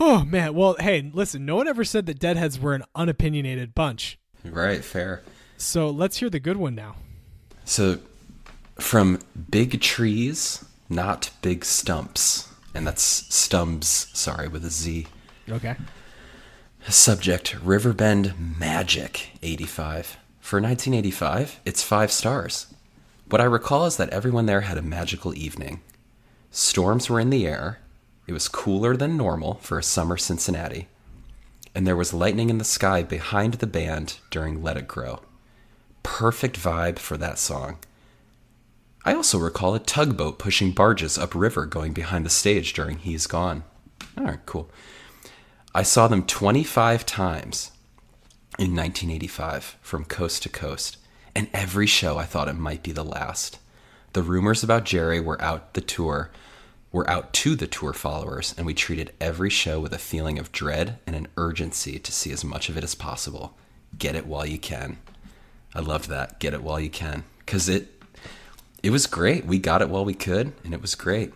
Oh man. Well, hey, listen. No one ever said that Deadheads were an unopinionated bunch. Right. Fair. So let's hear the good one now. So, from Big Trees, Not Big Stumps, and that's Stumbs. Sorry, with a Z. Okay. Subject: Riverbend Magic 85. For 1985, it's 5 stars. What I recall is that everyone there had a magical evening. Storms were in the air. It was cooler than normal for a summer Cincinnati. And there was lightning in the sky behind the band during Let It Grow. Perfect vibe for that song. I also recall a tugboat pushing barges upriver going behind the stage during He's Gone. All right, cool. I saw them 25 times in 1985 from coast to coast, and every show I thought it might be the last. The rumors about Jerry were out to the tour followers, and we treated every show with a feeling of dread and an urgency to see as much of it as possible. Get it while you can. I loved that. Get it while you can. Because it was great. We got it while we could, and it was great.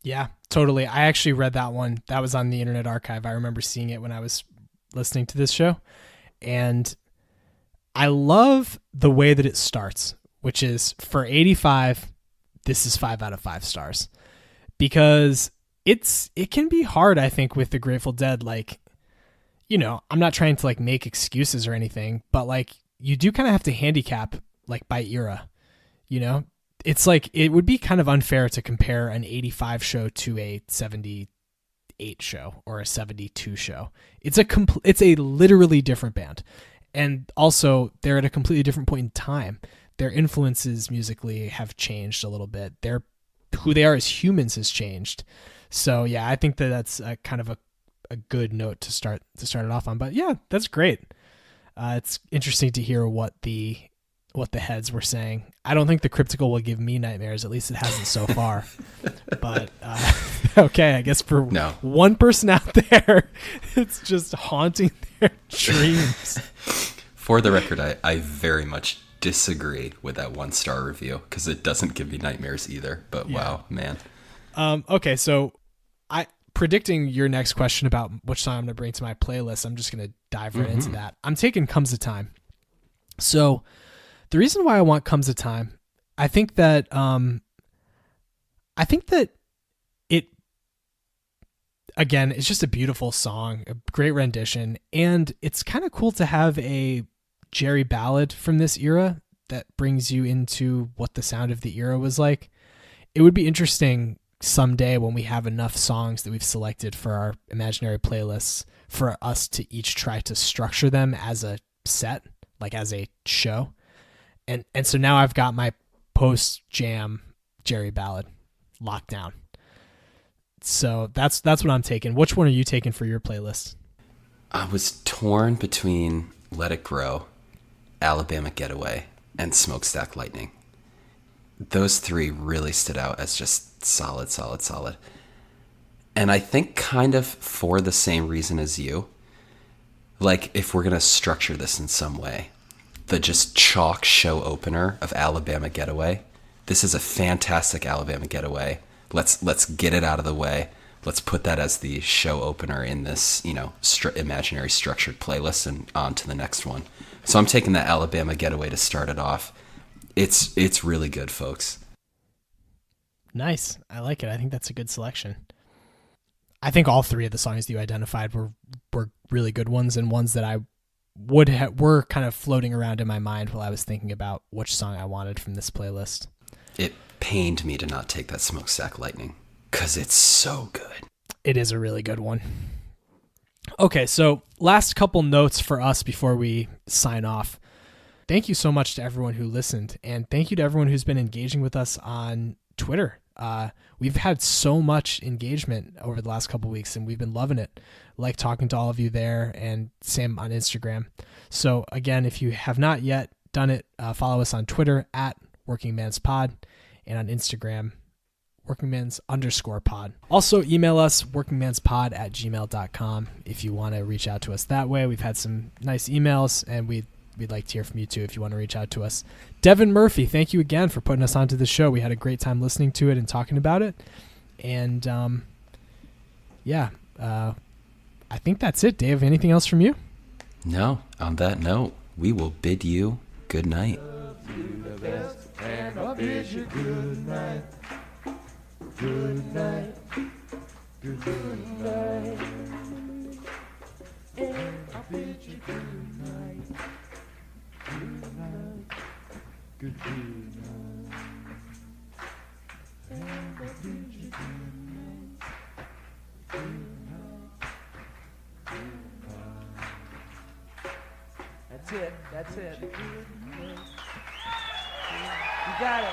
Yeah, totally. I actually read that one. That was on the Internet Archive. I remember seeing it when I was listening to this show. And I love the way that it starts, which is for 85, this is 5 out of 5 stars. Because it can be hard, I think, with the Grateful Dead. Like, you know, I'm not trying to like make excuses or anything, but like you do kind of have to handicap like by era, you know? It's like it would be kind of unfair to compare an 85 show to a 78 show or a 72 show. It's a literally different band. And also they're at a completely different point in time. Their influences musically have changed a little bit. Who they are as humans has changed. So yeah, I think that that's a kind of a good note to start it off on. But yeah, that's great. It's interesting to hear what the heads were saying. I don't think the Cryptical will give me nightmares. At least it hasn't so far. But okay, I guess for one person out there, it's just haunting their dreams. For the record, I very much disagree with that 1-star review because it doesn't give me nightmares either. But wow, man. Okay, so predicting your next question about which song I'm going to bring to my playlist, I'm just going to dive right into that. I'm taking Comes a Time. So the reason why I want Comes a Time, I think that it, again, it's just a beautiful song, a great rendition, and it's kind of cool to have a Jerry ballad from this era that brings you into what the sound of the era was like. It would be interesting someday when we have enough songs that we've selected for our imaginary playlists for us to each try to structure them as a set, like as a show. And so now I've got my post jam Jerry ballad locked down. So that's what I'm taking. Which one are you taking for your playlist? I was torn between Let It Grow, Alabama Getaway, and Smokestack Lightning. Those three really stood out as just solid. And I think kind of for the same reason as you, like if we're going to structure this in some way, the just chalk show opener of Alabama Getaway. This is a fantastic Alabama Getaway. Let's get it out of the way. Let's put that as the show opener in this, imaginary structured playlist and on to the next one. So I'm taking that Alabama Getaway to start it off. It's really good, folks. Nice. I like it. I think that's a good selection. I think all three of the songs you identified were really good ones, and ones that I were kind of floating around in my mind while I was thinking about which song I wanted from this playlist. It pained me to not take that Smokestack Lightning because it's so good. It is a really good one. Okay, so last couple notes for us before we sign off. Thank you so much to everyone who listened, and thank you to everyone who's been engaging with us on Twitter. We've had so much engagement over the last couple of weeks, and we've been loving it. Like talking to all of you there, and same on Instagram. So again, if you have not yet done it, follow us on Twitter at WorkingMansPod, and on Instagram, WorkingMans_pod. Also email us workingmanspod@gmail.com if you want to reach out to us that way. We've had some nice emails, and we'd like to hear from you too if you want to reach out to us. Devin Murphy, thank you again for putting us onto the show. We had a great time listening to it and talking about it. And I think that's it. Dave, anything else from you? No. On that note, we will bid you good night. And I'll bid you good night. Good night. Good night. And I'll bid you good night. Good night. Good night. And I'll bid you good night. Good night. Good night. That's it. You got it.